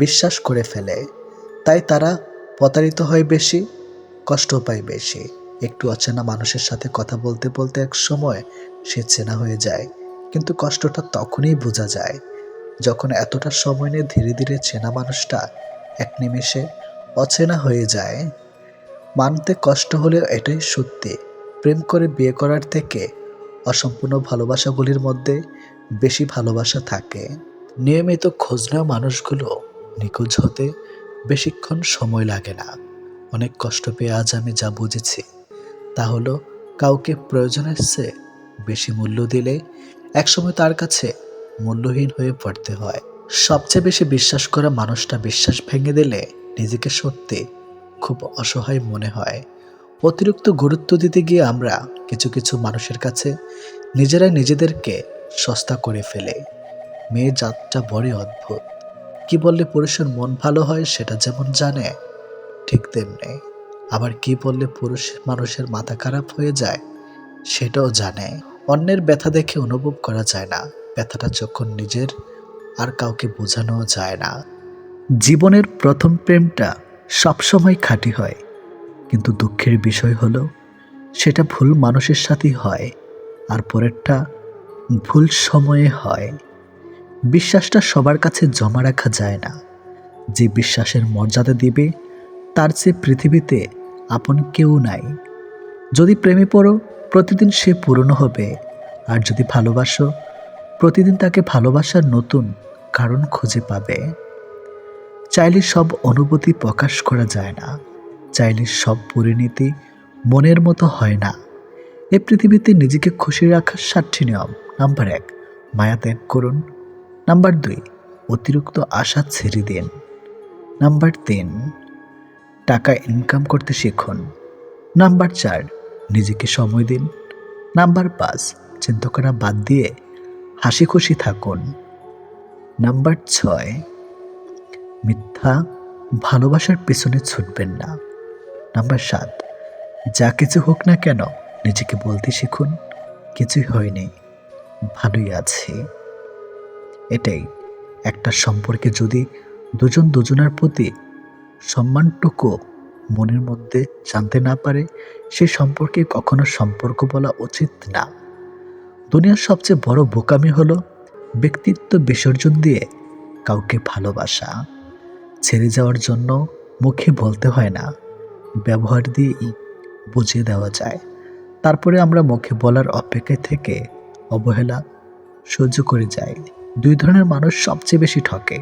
[SPEAKER 1] বিশ্বাস করে ফেলে, তাই তারা প্রতারিত হয় বেশি, কষ্ট পায় বেশি। একটু অচেনা মানুষের সাথে কথা বলতে বলতে এক সময় সে চেনা হয়ে যায়, কিন্তু কষ্টটা তখনই বোঝা যায় যখন এতটা সময় নিয়ে ধীরে ধীরে চেনা মানুষটা এক নিমেষে অচেনা হয়ে যায়। মানতে কষ্ট হলেও এটাই সত্যি, প্রেম করে বিয়ে করার থেকে অসম্পূর্ণ ভালোবাসাগুলির মধ্যে বেশি ভালোবাসা থাকে। নিয়মিত খোঁজ নেওয়া মানুষগুলো নিখোঁজ হতে বেশিক্ষণ সময় লাগে না। অনেক কষ্ট পেয়ে আজ আমি যা বুঝেছি তা হলো, কাউকে প্রয়োজনের চেয়ে বেশি মূল্য দিলে একসময় তার কাছে মূল্যহীন হয়ে পড়তে হয়। সবচেয়ে বেশি বিশ্বাস করা মানুষটা বিশ্বাস ভেঙে দিলে নিজেকে সত্যি খুব অসহায় মনে হয়। অতিরিক্ত গুরুত্ব দিতে গিয়ে আমরা কিছু কিছু মানুষের কাছে নিজেরাই নিজেদেরকে সস্তা করে ফেলে। মেয়ে জাতটা বড়ই অদ্ভুত। কি বললে পুরুষের মন ভালো হয় সেটা যেমন জানে, ঠিক তেমনি আবার কি বললে পুরুষ মানুষের মাথা খারাপ হয়ে যায় সেটাও জানে। অন্যের ব্যথা দেখে অনুভব করা যায় না, ব্যথাটা যখন নিজের আর কাউকে বোঝানো যায় না। জীবনের প্রথম প্রেমটা সবসময় খাঁটি হয়, কিন্তু দুঃখের বিষয় হলো সেটা ভুল মানুষের সাথেই হয়, আর পরেরটা ভুল সময়ে হয়। বিশ্বাসটা সবার কাছে জমা রাখা যায় না। যে বিশ্বাসের মর্যাদা দিবে তার চেয়ে পৃথিবীতে আপন কেউ নাই। যদি প্রেমে পড়ো, প্রতিদিন সে পুরনো হবে, আর যদি ভালোবাসো, প্রতিদিন তাকে ভালোবাসার নতুন কারণ খুঁজে পাবে। চাইলে সব অনুভূতি প্রকাশ করা যায় না, চাইলে সব পরিণতি মনের মতো হয় না। এ পৃথিবীতে নিজেকে খুশি রাখার 7টি নিয়ম। নাম্বার 1, মায়া ত্যাগ করুন। নাম্বার 2, অতিরিক্ত আশা ছেড়ে দিন। নাম্বার 3, টাকা ইনকাম করতে শিখুন। নাম্বার 4, নিজেকে সময় দিন। নাম্বার 5, চিন্তা করা বাদ দিয়ে হাসি খুশি থাকুন। নাম্বার 6, মিথ্যা ভালোবাসার পেছনে ছুটবেন না। নাম্বার 7, যা কিছু হোক না কেন নিজেকে বলতে শিখুন, কিছুই হয়নি, ভালোই আছি। এটাই একটা সম্পর্কে যদি দুজন দুজনের প্রতি সম্মানটুকু মনের মধ্যে জানতে না পারে, সেই সম্পর্কে কখনো সম্পর্ক বলা উচিত না। দুনিয়ার সবচেয়ে বড় বোকামি হলো ব্যক্তিত্ব বিসর্জন দিয়ে কাউকে ভালোবাসা। ছেড়ে যাওয়ার জন্য মুখে বলতে হয় না, ব্যবহার দিয়েই বুঝিয়ে দেওয়া যায়। তারপরে আমরা মুখে বলার অপেক্ষায় থেকে অবহেলা সহ্য করে যাই। 2 ধরনের মানুষ সবচেয়ে বেশি ঠকে।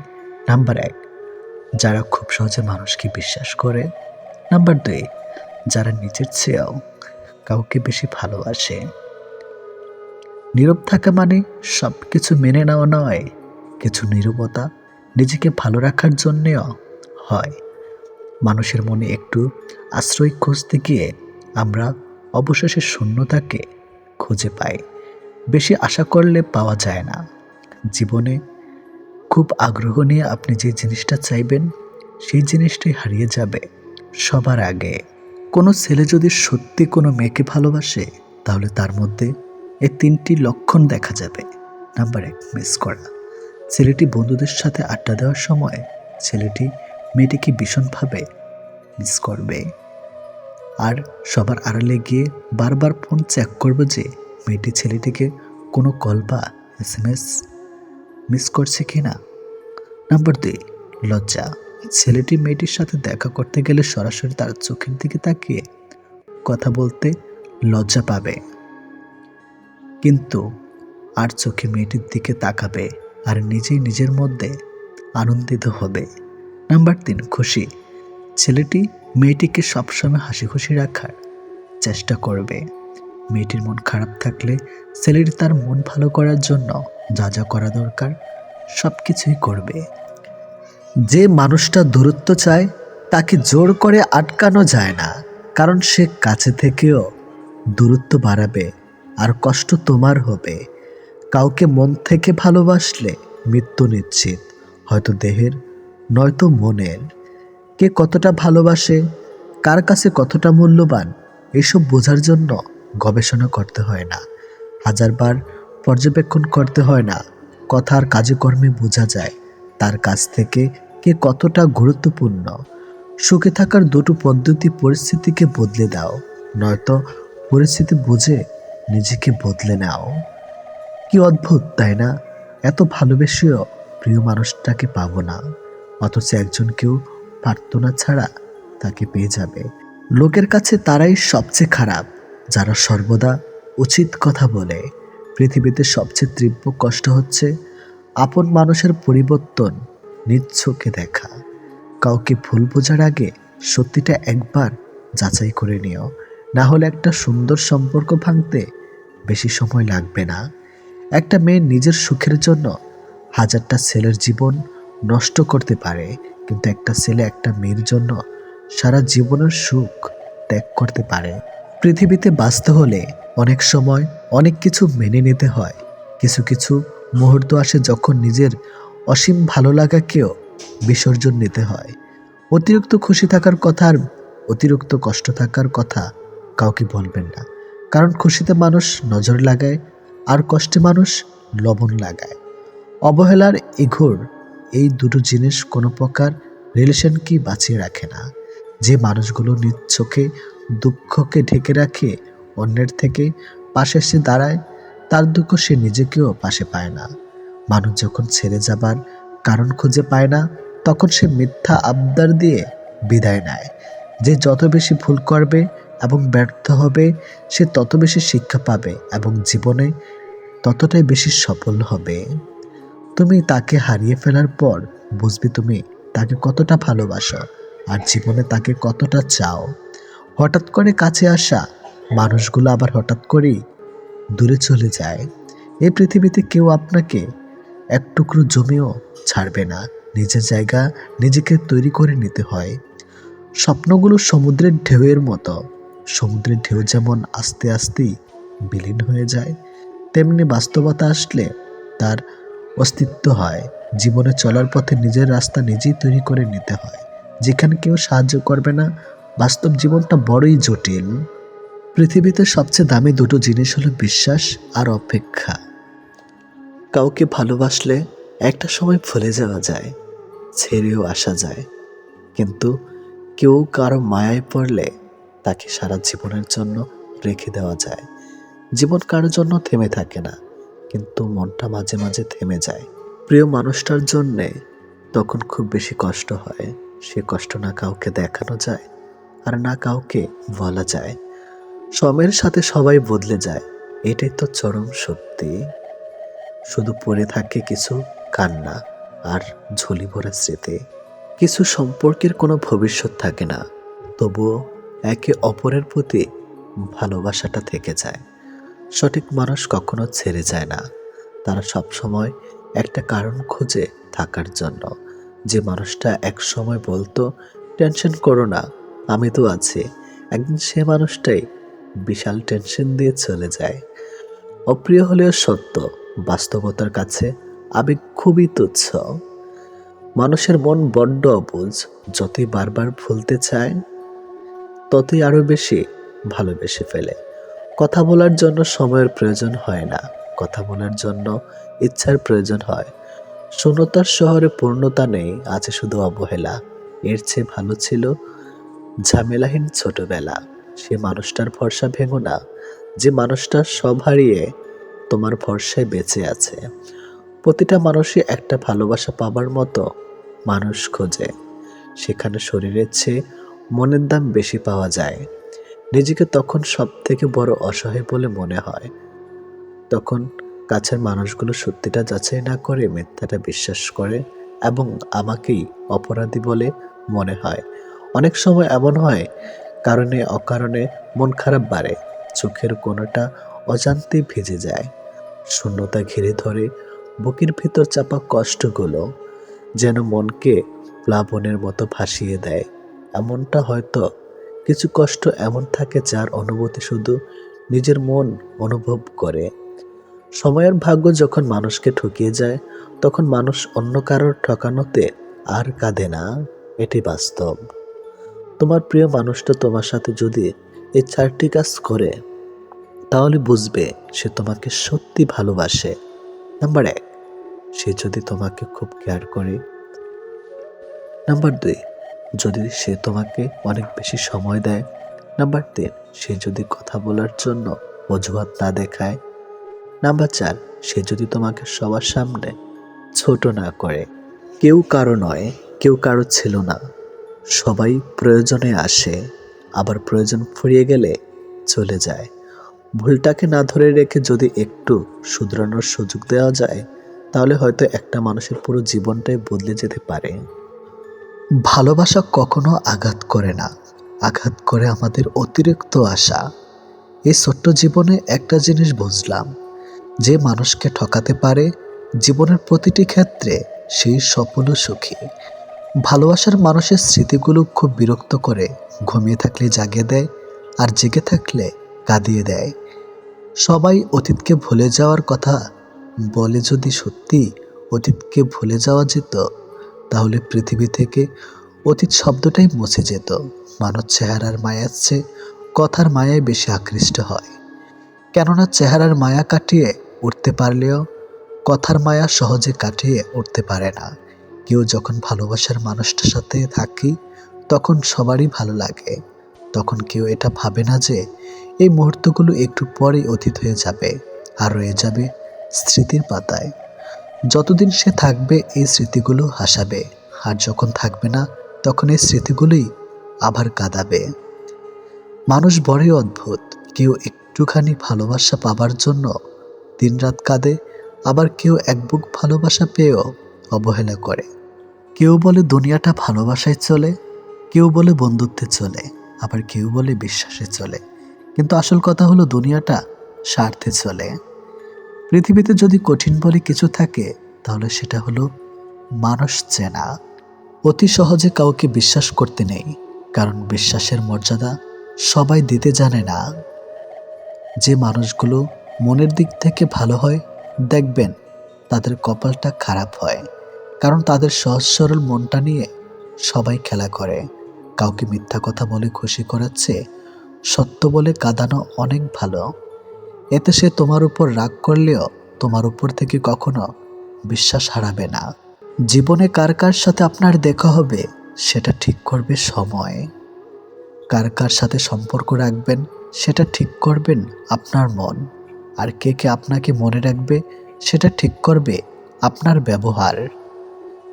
[SPEAKER 1] নাম্বার 1, যারা খুব সহজে মানুষকে বিশ্বাস করে। নাম্বার 2, যারা নিজের চেয়েও কাউকে বেশি ভালোবাসে। নীরব থাকা মানে সব কিছু মেনে নেওয়া নয়, কিছু নীরবতা নিজেকে ভালো রাখার জন্যেও হয়। মানুষের মনে একটু আশ্রয় খুঁজতে গিয়ে আমরা অবশেষে শূন্যতাকে খুঁজে পাই। বেশি আশা করলে পাওয়া যায় না। জীবনে খুব আগ্রহ নিয়ে আপনি যে জিনিসটা চাইবেন, সেই জিনিসটাই হারিয়ে যাবে সবার আগে। কোনো ছেলে যদি সত্যি কোনো মেয়েকে ভালোবাসে, তাহলে তার মধ্যে এই 3টি লক্ষণ দেখা যাবে। নাম্বার 1, মিস করা। ছেলেটি বন্ধুদের সাথে আড্ডা দেওয়ার সময় ছেলেটি মেয়েটিকে ভীষণভাবে মিস করবে, আর সবার আড়ালে গিয়ে বারবার ফোন চেক করবে যে মেয়েটি ছেলেটিকে কোনো কল বা SMS মিস করছে কিনা। নাম্বার 2, লজ্জা। ছেলেটি মেয়েটির সাথে দেখা করতে গেলে সরাসরি তার চোখের দিকে তাকিয়ে কথা বলতে লজ্জা পাবে, কিন্তু আর চোখে মেয়েটির দিকে তাকাবে আর নিজেই নিজের মধ্যে আনন্দিত হবে। নাম্বার 3, খুশি। ছেলেটি মেয়েটিকে সবসময় হাসি খুশি রাখার চেষ্টা করবে। মেয়েটির মন খারাপ থাকলে ছেলেটি তার মন ভালো করার জন্য যা যা করা দরকার সব কিছুই করবে। যে মানুষটা দূরত্ব চায় তাকে জোর করে আটকানো যায় না, কারণ সে কাছে থেকেও দূরত্ব বাড়াবে আর কষ্ট তোমার হবে। কাউকে মন থেকে ভালোবাসলে মৃত্যু নিশ্চিত, হয়তো দেহের নয়তো মনের। কে কতটা ভালোবাসে, কার কাছে কতটা মূল্যবান, এসব বোঝার জন্য গবেষণা করতে হয় না, হাজারবার পর্যবেক্ষণ করতে হয় না। কথার কাজে কর্মে বোঝা যায় তার কাছ থেকে কে কতটা গুরুত্বপূর্ণ। সুখে থাকার দুটো পদ্ধতি: পরিস্থিতিকে বদলে দাও, নয়তো পরিস্থিতি বুঝে নিজেকে বদলে নাও। কি অদ্ভুত তাই না? এত ভালোবেসেও প্রিয় মানুষটাকে পাবো না, অথচ একজনকেও প্রার্থনা ছাড়া তাকে পেয়ে যাবে। লোকের কাছে তারাই সবচেয়ে খারাপ যারা সর্বদা উচিত কথা বলে। পৃথিবীতে সবচেয়ে তীব্র কষ্ট হচ্ছে আপন মানুষের পরিবর্তন নিজ চোখে দেখা। কাউকে ভুল বোঝার আগে সত্যিটা একবার যাচাই করে নিও, না হলে একটা সুন্দর সম্পর্ক ভাঙতে বেশি সময় লাগবে না। একটা মেয়ে নিজের সুখের জন্য হাজারটা ছেলের জীবন নষ্ট করতে পারে, কিন্তু একটা ছেলে একটা মেয়ের জন্য সারা জীবনের সুখ ত্যাগ করতে পারে। পৃথিবীতে বাঁচতে হলে অনেক সময় অনেক কিছু মেনে নিতে হয়। কিছু কিছু মুহূর্ত আসে যখন নিজের অসীম ভালো লাগাকেও বিসর্জন নিতে হয়। অতিরিক্ত খুশি থাকার কথা আর অতিরিক্ত কষ্ট থাকার কথা কাউকে বলবেন না, কারণ খুশিতে মানুষ নজর লাগায় আর কষ্টে মানুষ লবণ লাগায়। অবহেলার ইঘোর এই দুটো জিনিস কোনো প্রকার রিলেশনকে বাঁচিয়ে রাখে না। যে মানুষগুলো নিজ চোখে দুঃখকে ঢেকে রাখে, অন্যের থেকে পাশে এসে দাঁড়ায়, তার দুঃখ সে নিজেকেও পাশে পায় না। মানুষ যখন ছেড়ে যাবার কারণ খুঁজে পায় না, তখন সে মিথ্যা আবদার দিয়ে বিদায় নেয়। যে যত বেশি ভুল করবে এবং ব্যর্থ হবে, সে তত বেশি শিক্ষা পাবে এবং জীবনে ততটাই বেশি সফল হবে। তুমি তাকে হারিয়ে ফেলার পর বুঝবে তুমি তাকে কতটা ভালোবাসো আর জীবনে তাকে কতটা চাও। হঠাৎ করে কাছে আসা মানুষগুলো আবার হঠাৎ করেই দূরে চলে যায়। এই পৃথিবীতে কেউ আপনাকে এক টুকরো জমিও ছাড়বে না। নিজের জায়গা নিজেকে তৈরি করে নিতে হয়। স্বপ্নগুলো সমুদ্রের ঢেউয়ের মতো। সমুদ্রের ঢেউ যেমন আস্তে আস্তেই বিলীন হয়ে যায়, তেমনি বাস্তবতা আসলে তার অস্তিত্ব হয়। জীবনে চলার পথে নিজের রাস্তা নিজেই তৈরি করে নিতে হয়, যেখানে কেউ সাহায্য করবে না। বাস্তব জীবনটা বড়ই জটিল। পৃথিবীতে সবচেয়ে দামি দুটো জিনিস হলো বিশ্বাস আর অপেক্ষা। কাউকে ভালোবাসলে একটা সময় ভুলে যাওয়া যায়, ছেড়েও আসা যায়, কিন্তু কেউ কারো মায়ায় পড়লে তাকে সারা জীবনের জন্য রেখে দেওয়া যায়। জীবন কারোর জন্য থেমে থাকে না, কিন্তু মনটা মাঝে মাঝে থেমে যায় প্রিয় মানুষটার জন্যে। তখন খুব বেশি কষ্ট হয়। সে কষ্ট না কাউকে দেখানো যায় আর না কাউকে বলা যায়। সময়ের সাথে সবাই বদলে যায়, এটাই তো চরম সত্যি। শুধু পড়ে থাকে কিছু কান্না আর ঝুলি ভরা স্মৃতি। কিছু সম্পর্কের কোনো ভবিষ্যৎ থাকে না, তবুও একে অপরের প্রতি ভালোবাসাটা থেকে যায়। সঠিক মানুষ কখনো ছেড়ে যায় না, তারা সবসময় একটা কারণ খুঁজে থাকার জন্য। যে মানুষটা এক সময় বলতো টেনশন করো না, আমি তো আছি। একদিন সে মানুষটাই বিশাল টেনশন দিয়ে চলে যায়। অপ্রিয় হলেও সত্য, বাস্তবতার কাছে আবেগ খুবই তুচ্ছ। মানুষের মন বড্ড অবুঝ, যতই বারবার ভুলতে চায় ততই আরো বেশি ভালোবেসে ফেলে। কথা বলার জন্য সময়ের প্রয়োজন হয় না, কথা বলার জন্য ইচ্ছার প্রয়োজন হয়। শূন্যতার শহরে পূর্ণতা নেই, আছে শুধু অবহেলা। এর চেয়ে ভালো ছিল ঝামেলাহীন ছোটবেলা। সে মানুষটার ভরসা ভেঙো না, যে মানুষটা সব হারিয়ে তোমার ভরসায় বেঁচে আছে। প্রতিটা মানুষই একটা ভালোবাসা পাবার মতো মানুষ খোঁজে, সেখানে শরীরের চেয়ে মনের দাম বেশি পাওয়া যায়। নিজেকে তখন সব থেকে বড় অসহায় বলে মনে হয়। তখন কাছের মানুষগুলো সত্যিটা যাচাই না করে মিথ্যাটা বিশ্বাস করে এবং আমাকেই অপরাধী বলে মনে হয়। অনেক সময় এমন হয়, কারণে অকারণে মন খারাপ বাড়ে, চোখের কোণাটা অজান্তেই ভিজে যায়। শূন্যতা ঘিরে ধরে বুকের ভিতর চাপা কষ্টগুলো, যেন মনকে প্লাবনের মতো ভাসিয়ে দেয়। এমনটা হয়তো কিছু কষ্ট এমন থাকে যার অনুভূতি শুধু নিজের মন অনুভব করে। সময়ের ভাগ্য যখন মানুষকে ঠকিয়ে যায়, তখন মানুষ অন্য কারোর ঠকানোতে আর কাঁদে না। এটি বাস্তব। তোমার প্রিয় মানুষটা তোমার সাথে যদি এই 4টি কাজ করে, তাহলে বুঝবে সে তোমাকে সত্যি ভালোবাসে। নাম্বার 1, সে যদি তোমাকে খুব কেয়ার করে। নাম্বার 2, যদি সে তোমাকে অনেক বেশি সময় দেয়। নাম্বার 3, সে যদি কথা বলার জন্য অজুহাত না দেখায়। নাম্বার 4, সে যদি তোমাকে সবার সামনে ছোট না করে। কেউ কারো নয়, কেউ কারো ছিল না। সবাই প্রয়োজনে আসে, আবার প্রয়োজন ফুরিয়ে গেলে চলে যায়। ভুলটাকে না ধরে রেখে যদি একটু শুধরানোর সুযোগ দেওয়া যায়, তাহলে হয়তো একটা মানুষের পুরো জীবনটাই বদলে যেতে পারে। ভালোবাসা কখনো আঘাত করে না, আঘাত করে আমাদের অতিরিক্ত আশা। এই ছোট্ট জীবনে একটা জিনিস বুঝলাম, যে মানুষকে ঠকাতে পারে জীবনের প্রতিটি ক্ষেত্রে সেই সফল ও সুখী। ভালোবাসার মানুষের স্মৃতিগুলো খুব বিরক্ত করে, ঘুমিয়ে থাকলে জাগিয়ে দেয়, আর জেগে থাকলে কাঁদিয়ে দেয়। সবাই অতীতকে ভুলে যাওয়ার কথা বলে, যদি সত্যি অতীতকে ভুলে যাওয়া যেত, তাহলে পৃথিবী থেকে অতীত শব্দটাই মুছে যেত। মানুষ চেহারার মায়ার চেয়ে কথার মায়ায় বেশি আকৃষ্ট হয়, কেননা চেহারার মায়া কাটিয়ে উঠতে পারলেও কথার মায়া সহজে কাটিয়ে উঠতে পারে না। কেউ যখন ভালোবাসার মানুষটার সাথে থাকি, তখন সবারই ভালো লাগে। তখন কেউ এটা ভাবে না যে এই মুহূর্তগুলো একটু পরেই অতীত হয়ে যাবে, আর রয়ে যাবে স্মৃতির পাতায়। যতদিন সে থাকবে এই স্মৃতিগুলো হাসাবে, আর যখন থাকবে না, তখন এই স্মৃতিগুলোই আবার কাঁদাবে। মানুষ বড়ই অদ্ভুত, কেউ একটুখানি ভালোবাসা পাবার জন্য দিনরাত কাঁদে, আবার কেউ এক বুক ভালোবাসা পেয়েও অবহেলা করে। কেউ বলে দুনিয়াটা ভালোবাসায় চলে, কেউ বলে বন্ধুত্বে চলে, আবার কেউ বলে বিশ্বাসে চলে। কিন্তু আসল কথা হলো দুনিয়াটা স্বার্থে চলে। পৃথিবীতে যদি কঠিন বলে কিছু থাকে, তাহলে সেটা হলো মানুষ চেনা। অতি সহজে কাউকে বিশ্বাস করতে নেই, কারণ বিশ্বাসের মর্যাদা সবাই দিতে জানে না। যে মানুষগুলো মনের দিক থেকে ভালো হয়, দেখবেন তাদের কপালটা খারাপ হয়, কারণ তাদের সহজ সরল মনটা নিয়ে সবাই খেলা করে। কাউকে মিথ্যা কথা বলে খুশি করাচ্ছে সত্য বলে কাঁদানো অনেক ভালো। এতে সে তোমার উপর রাগ করলেও তোমার উপর থেকে কখনো বিশ্বাস হারাবে না। জীবনে কার কার সাথে আপনার দেখা হবে, সেটা ঠিক করবে সময়। কার কার সাথে সম্পর্ক রাখবেন, সেটা ঠিক করবেন আপনার মন। আর কে কে আপনাকে মনে রাখবে, সেটা ঠিক করবে আপনার ব্যবহার।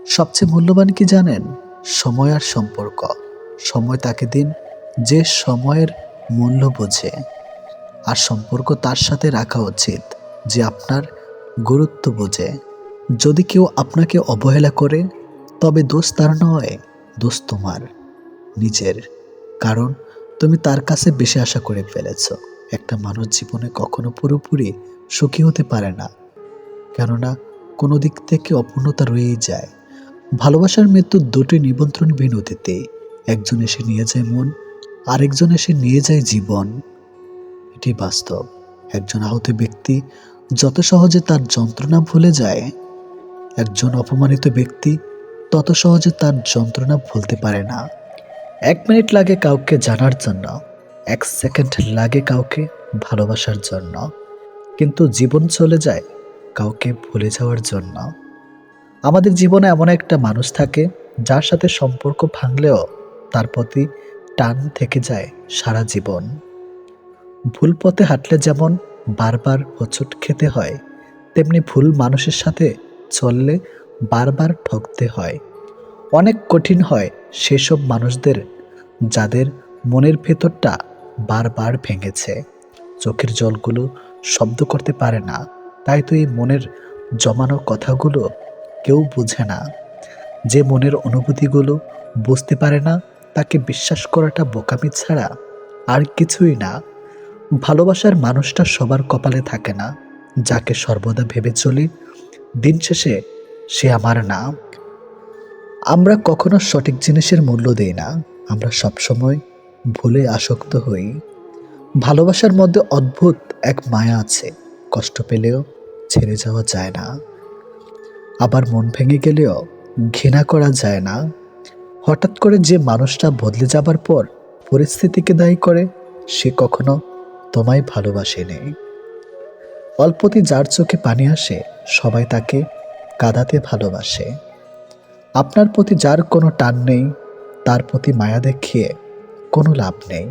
[SPEAKER 1] সবচেয়ে মূল্যবান কি জানেন? সময় আর সম্পর্ক। সময় তাকে দিন যে সময়ের মূল্য বোঝে, আর সম্পর্ক তার সাথে রাখা উচিত যে আপনার গুরুত্ব বোঝে। যদি কেউ আপনাকে অবহেলা করে, তবে দোষ তার নয়, দোষ তোমার নিজের। কারণ তুমি তার কাছে বেশি আশা করে ফেলেছ। একটা মানুষ জীবনে কখনো পুরোপুরি সুখী হতে পারে না, কেননা কোনো দিক থেকে অপূর্ণতা রয়েই যায়। ভালোবাসার মৃত্যু দুটি নিমন্ত্রণ বিনতিতে, একজন এসে নিয়ে যায় মন, আরেকজন এসে নিয়ে যায় জীবন। এটি বাস্তব। একজন আহত ব্যক্তি যত সহজে তার যন্ত্রণা ভুলে যায়, একজন অপমানিত ব্যক্তি তত সহজে তার যন্ত্রণা ভুলতে পারে না। 1 মিনিট লাগে কাউকে জানার জন্য, 1 সেকেন্ড লাগে কাউকে ভালোবাসার জন্য, কিন্তু জীবন চলে যায় কাউকে ভুলে যাওয়ার জন্য। আমাদের জীবনে এমন একটা মানুষ থাকে যার সাথে সম্পর্ক ভাঙলেও তার প্রতি টান থেকে যায় সারা জীবন। ভুল পথে হাঁটলে যেমন বারবার হোঁচট খেতে হয়, তেমনি ভুল মানুষের সাথে চললে বারবার ঠকতে হয়। অনেক কঠিন হয় সেসব মানুষদের যাদের মনের ভেতরটা বারবার ভেঙেছে। চোখের জলগুলো শব্দ করতে পারে না, তাই তো এই মনের জমানো কথাগুলো কেউ বুঝে না। যে মনের অনুভূতিগুলো বুঝতে পারে না, তাকে বিশ্বাস করাটা বোকামি ছাড়া আর কিছুই না। ভালোবাসার মানুষটা সবার কপালে থাকে না। যাকে সর্বদা ভেবে চলি দিন শেষে সে আমার না। আমরা কখনো সঠিক জিনিসের মূল্য দেই না, আমরা সবসময় ভুলে আসক্ত হই। ভালোবাসার মধ্যে অদ্ভুত এক মায়া আছে, কষ্ট পেলেও ছেড়ে যাওয়া যায় না, আবার মন ভেঙে গেলেও ঘৃণা করা যায় না। হঠাৎ করে যে মানুষটা বদলে যাবার পর পরিস্থিতিকে দায়ী করে, সে কখনো তোমায় ভালোবাসেনি। অল্পতে যার চোখে পানি আসে, সবাই তাকে কাঁদাতে ভালোবাসে। আপনার প্রতি যার কোনো টান নেই, তার প্রতি মায়া দেখিয়ে কোনো লাভ নেই।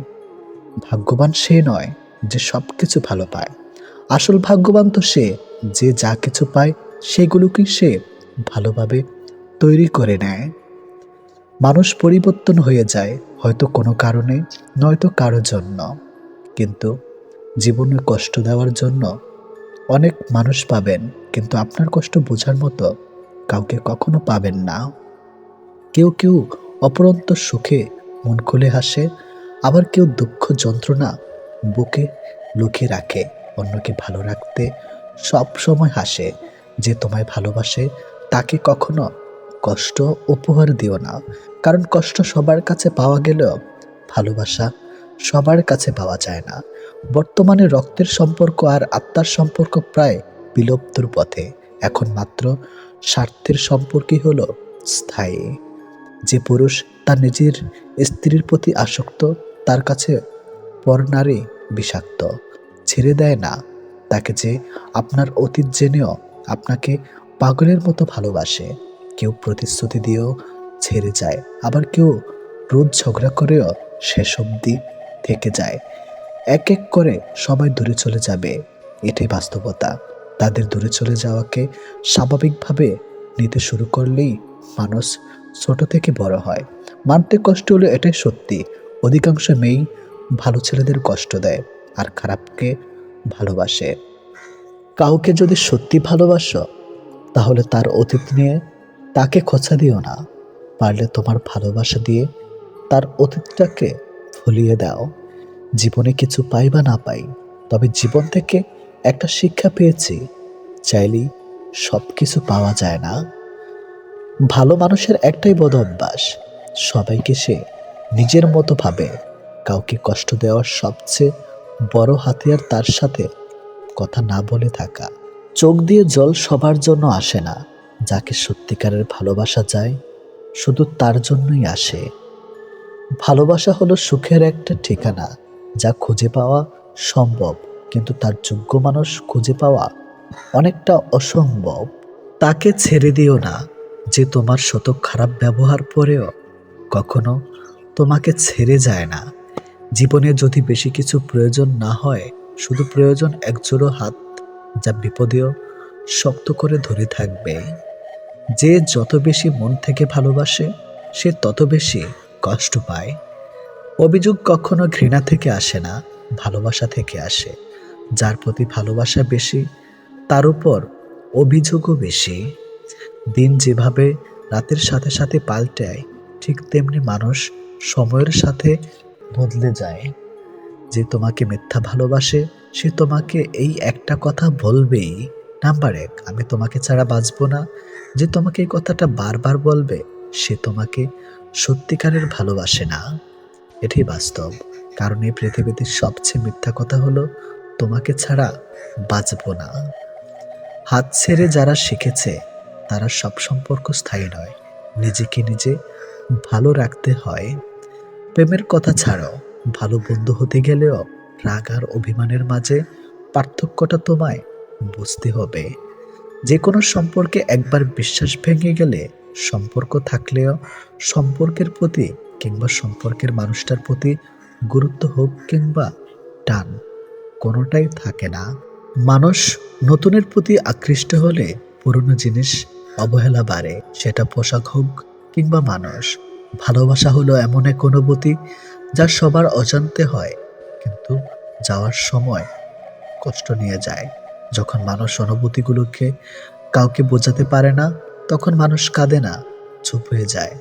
[SPEAKER 1] ভাগ্যবান সে নয় যে সব কিছু ভালো পায়, আসল ভাগ্যবান তো সে যে যা কিছু পায় সেগুলোকেই সে ভালোভাবে তৈরি করে নেয়। মানুষ পরিবর্তন হয়ে যায়, হয়তো কোনো কারণে, নয়তো কারো জন্য, কিন্তু জীবনে কষ্ট দেওয়ার জন্য অনেক মানুষ পাবেন, কিন্তু আপনার কষ্ট বোঝার মতো কাউকে কখনো পাবেন না। কেউ কেউ অপরন্ত সুখে মন খুলে হাসে, আবার কেউ দুঃখ যন্ত্রণা বুকে লুকিয়ে রাখে। অন্যকে ভালো রাখতে সব সময় হাসে। যে তোমায় ভালোবাসে তাকে কখনো কষ্ট উপহার দিও না, কারণ কষ্ট সবার কাছে পাওয়া গেলেও ভালোবাসা সবার কাছে পাওয়া যায় না। বর্তমানে রক্তের সম্পর্ক আর আত্মার সম্পর্ক প্রায় বিলুপ্তর পথে। এখন মাত্র স্বার্থের সম্পর্কই হলো স্থায়ী। যে পুরুষ তার নিজের স্ত্রীর প্রতি আসক্ত, তার কাছে পরনারী বিষাক্ত। ছেড়ে দেয় না তাকে যে আপনার অতীত জেনেও আপনাকে পাগলের মতো ভালোবাসে। কেউ প্রতিশ্রুতি দিয়েও ছেড়ে যায়, আবার কেউ রোজ ঝগড়া করেও শেষ অবধি থেকে যায়। এক এক করে সবাই দূরে চলে যাবে, এটাই বাস্তবতা। তাদের দূরে চলে যাওয়াকে স্বাভাবিকভাবে নিতে শুরু করলেই মানুষ ছোট থেকে বড় হয়। মানতে কষ্ট হলো, এটাই সত্যি। অধিকাংশ মেয়েই ভালো ছেলেদের কষ্ট দেয় আর খারাপকে ভালোবাসে। কাউকে যদি সত্যি ভালোবাসো, তাহলে তার অতীত নিয়ে তাকে খোঁচা দিও না। পারলে তোমার ভালোবাসা দিয়ে তার অতীতটাকে ভুলিয়ে দাও। জীবনে কিছু পাই বা না পাই, তবে জীবন থেকে একটা শিক্ষা পেয়েছি, চাইলেই সব কিছু পাওয়া যায় না। ভালো মানুষের একটাই বদ অভ্যাস, সবাইকে সে নিজের মতো ভাবে। কাউকে কষ্ট দেওয়ার সবচেয়ে বড় হাতিয়ার তার সাথে কথা না বলে থাকা। চোখ দিয়ে জল সবার জন্য আসে না, যাকে সত্যিকারের ভালোবাসা যায় শুধু তার জন্যই আসে। ভালোবাসা হলো সুখের একটা ঠিকানা, যা খুঁজে পাওয়া সম্ভব, কিন্তু তার যোগ্য মানুষ খুঁজে পাওয়া অনেকটা অসম্ভব। তাকে ছেড়ে দিও না যে তোমার শত খারাপ ব্যবহার পরেও কখনো তোমাকে ছেড়ে যায় না। জীবনে যদি বেশি কিছু প্রয়োজন না হয়, শুধু প্রয়োজন একজোড়ো হাত, যা বিপদেও শক্ত করে ধরে থাকবে। যে যত বেশি মন থেকে ভালোবাসে, সে তত বেশি কষ্ট পায়। অভিযোগ কখনো ঘৃণা থেকে আসে না, ভালোবাসা থেকে আসে। যার প্রতি ভালোবাসা বেশি, তার উপর অভিযোগও বেশি। দিন যেভাবে রাতের সাথে সাথে পাল্টায়, ঠিক তেমনি মানুষ সময়ের সাথে বদলে যায়। যে তোমাকে মিথ্যা ভালোবাসে, সে তোমাকে এই একটা কথা বলবেই, নাম্বার 1, আমি তোমাকে ছাড়া বাঁচবো না। যে তোমাকে এই কথাটা বারবার বলবে, সে তোমাকে সত্যিকারের ভালোবাসে না। এটাই বাস্তব। কারণ এই পৃথিবীতে সবচেয়ে মিথ্যা কথা হলো তোমাকে ছাড়া বাঁচবো না। হাত ছেড়ে যারা শিখেছে তারা সব সম্পর্ক স্থায়ী নয়। নিজেকে নিজে ভালো রাখতে হয়। প্রেমের কথা ছাড়ো, ভালো বন্ধু হতে গেলেও রাগ আর অভিমানের মাঝে পার্থক্যটা তোমায় বুঝতে হবে। যে কোনো সম্পর্কে একবার বিশ্বাস ভেঙে গেলে সম্পর্ক থাকলেও সম্পর্কের প্রতি কিংবা সম্পর্কের মানুষটার প্রতি গুরুত্ব হোক কিংবা টান কোনোটাই থাকে না। মানুষ নতুনের প্রতি আকৃষ্ট হলে পুরনো জিনিস অবহেলা বাড়ে, সেটা পোশাক হোক কিংবা মানুষ। ভালোবাসা হলো এমন এক অনুভূতি যা সবার অজান্তে হয়, কিন্তু যাওয়ার সময় কষ্ট নিয়ে যায়। যখন মানুষ অনুভূতিগুলোকে কাউকে বোঝাতে পারে না, তখন মানুষ কাঁদে না, চুপ হয়ে যায়।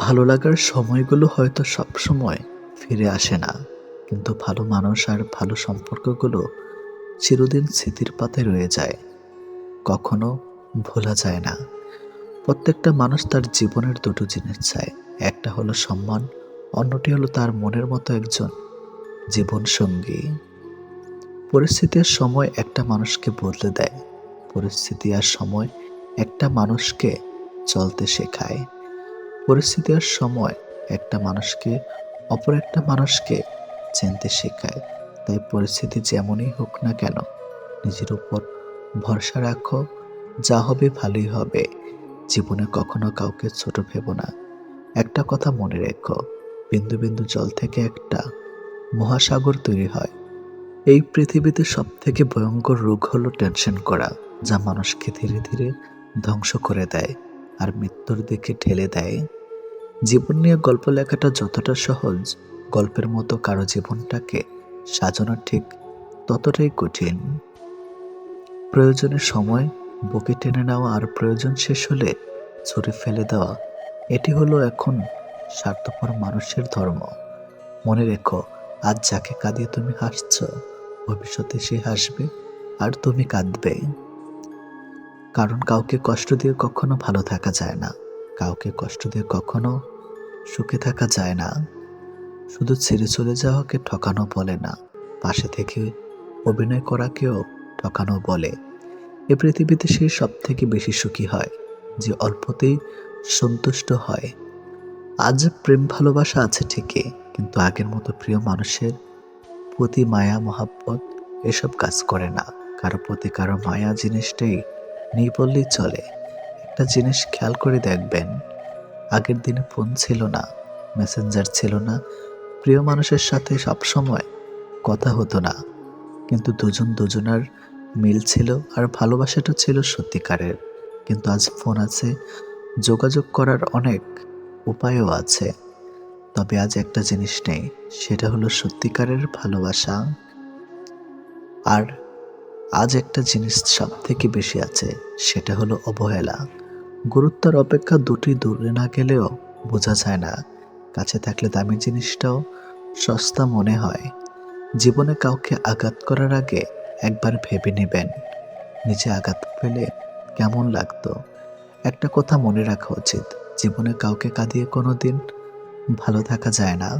[SPEAKER 1] ভালো লাগার সময়গুলো হয়তো সব সময় ফিরে আসে না, কিন্তু ভালো মানুষ আর ভালো সম্পর্কগুলো চিরদিন স্মৃতির পাতায় রয়ে যায়, কখনো ভোলা যায় না। প্রত্যেকটা মানুষ তার জীবনের দুটো জিনিস চায়, একটা হলো সম্মান, অন্যটি হলো তার মনের মতো একজন জীবন সঙ্গী। পরিস্থিতি আর সময় একটা মানুষকে বদলে দেয়, পরিস্থিতি আর সময় একটা মানুষকে চলতে শেখায়, পরিস্থিতি আর সময় একটা মানুষকে অপর একটা মানুষকে চিনতে শেখায়। তাই পরিস্থিতি যেমনই হোক না কেন, নিজের উপর ভরসা রাখো, যা হবে ভালোই হবে। জীবনে কখনো কাউকে ছোট ভেবো না। একটা কথা মনে রেখো, বিন্দু বিন্দু জল থেকে একটা মহাসাগর তৈরি হয়। এই পৃথিবীতে সব থেকে ভয়ঙ্কর রোগ হলো টেনশন করা, যা মানুষকে ধীরে ধীরে ধ্বংস করে দেয় আর মৃত্যুর দিকে ঠেলে দেয়। জীবন নিয়ে গল্প লেখাটা যতটা সহজ, গল্পের মতো কারো জীবনটাকে সাজানো ঠিক ততটাই কঠিন। প্রয়োজনের সময় বুকে টেনে নেওয়া আর প্রয়োজন শেষ হলে ছুঁড়ে ফেলে দেওয়া, এটি হলো এখন স্বার্থপর মানুষের ধর্ম। মনে রেখো, আজ যাকে কাঁদিয়ে তুমি হাসছ, ভবিষ্যতে সে হাসবে আর তুমি কাঁদবে। কারণ কাউকে কষ্ট দিয়ে কখনো ভালো থাকা যায় না, কাউকে কষ্ট দিয়ে কখনো সুখে থাকা যায় না। শুধু ছেড়ে চলে যাওয়াকে ঠকানো বলে না, পাশে থেকে অভিনয় করাকেও ঠকানো বলে। এ পৃথিবীতে সে সব থেকে বেশি সুখী হয় যে অল্পতেই সন্তুষ্ট হয়। আজ প্রেম ভালোবাসা আছে ঠিকই, কিন্তু আগের মতো প্রিয় মানুষের প্রতি মায়া মহাব্বত এসব কাজ করে না। কারো প্রতি কারো মায়া জিনিসটাই নেই বললেই চলে। একটা জিনিস খেয়াল করে দেখবেন, আগের দিনে ফোন ছিল না, মেসেঞ্জার ছিল না, প্রিয় মানুষের সাথে সবসময় কথা হতো না, কিন্তু দুজন দুজনার মিল ছিল আর ভালোবাসাটা ছিল সত্যিকারের। কিন্তু আজ ফোন আছে, যোগাযোগ করার অনেক উপায়ও আছে, তবে আজ একটা জিনিস নেই, সেটা হলো সত্যিকারের ভালোবাসা। আর আজ একটা জিনিস সব থেকে বেশি আছে, সেটা হলো অবহেলা। গুরুত্বের অপেক্ষা দুটি দূরে না গেলেও বোঝা যায় না, কাছে থাকলে দামি জিনিসটাও সস্তা মনে হয়। জীবনে কাউকে আঘাত করার আগে একবার ভেবে নেবেন, নিজে আঘাত পেলে কেমন লাগতো। একটা কথা মনে রাখা উচিত, জীবনে কাউকে কাঁদিয়ে কোনোদিন ভালো থাকা যায় না।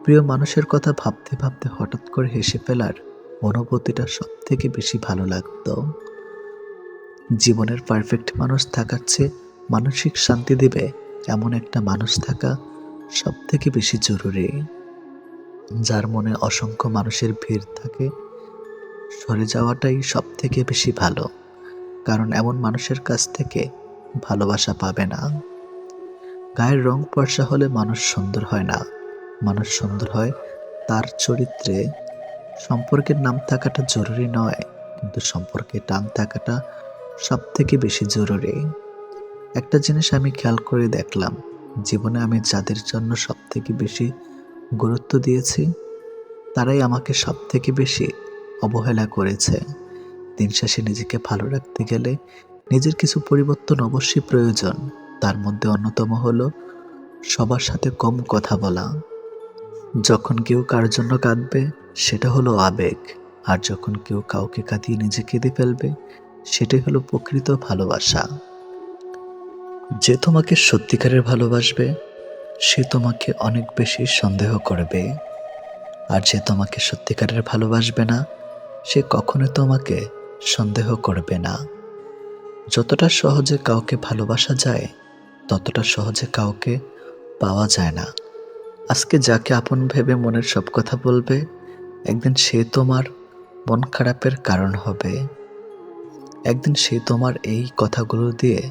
[SPEAKER 1] প্রিয় মানুষের কথা ভাবতে ভাবতে হঠাৎ করে হেসে ফেলার অনুভূতিটা সব থেকে বেশি ভালো লাগতো। জীবনের পারফেক্ট মানুষ থাকার চেয়ে মানসিক শান্তি দেবে এমন একটা মানুষ থাকা সব থেকে বেশি জরুরি। যার মনে অসংখ্য মানুষের ভিড় থাকে, সরে যাওয়াটাই সব থেকে বেশি ভালো, কারণ এমন মানুষের কাছ থেকে ভালোবাসা পাবে না। গায়ের রং ফর্সা হলে মানুষ সুন্দর হয় না, মানুষ সুন্দর হয় তার চরিত্রে। সম্পর্কের নাম থাকাটা জরুরি নয়, কিন্তু সম্পর্কে টান থাকাটা সব থেকে বেশি জরুরি। একটা জিনিস আমি খেয়াল করে দেখলাম, জীবনে আমি যাদের জন্য সব থেকে বেশি গুরুত্ব দিয়েছি, তারাই আমাকে সব থেকে বেশি অবহেলা করেছে। দিন শেষে নিজেকে ভালো রাখতে গেলে নিজের কিছু পরিবর্তন অবশ্যই প্রয়োজন। তার মধ্যে অন্যতম হলো সবার সাথে কম কথা বলা। যখন কেউ কার জন্য কাঁদবে, সেটা হলো আবেগ, আর যখন কেউ কাউকে কাঁদিয়ে নিজে কেঁদে ফেলবে, সেটাই হলো প্রকৃত ভালোবাসা। যে তোমাকে সত্যিকারের ভালোবাসবে সে তোমাকে অনেক বেশি সন্দেহ করবে, আর যে তোমাকে সত্যিকারের ভালোবাসবে না সে কখনোই তোমাকে সন্দেহ করবে না। যতটা সহজে কাউকে ভালোবাসা যায় ততটা সহজে কাউকে পাওয়া যায় না। আজকে যাকে আপন ভেবে মনের সব কথা বলবে, একদিন সে তোমার মন খারাপের কারণ হবে। একদিন সে তোমার এই কথাগুলো দিয়ে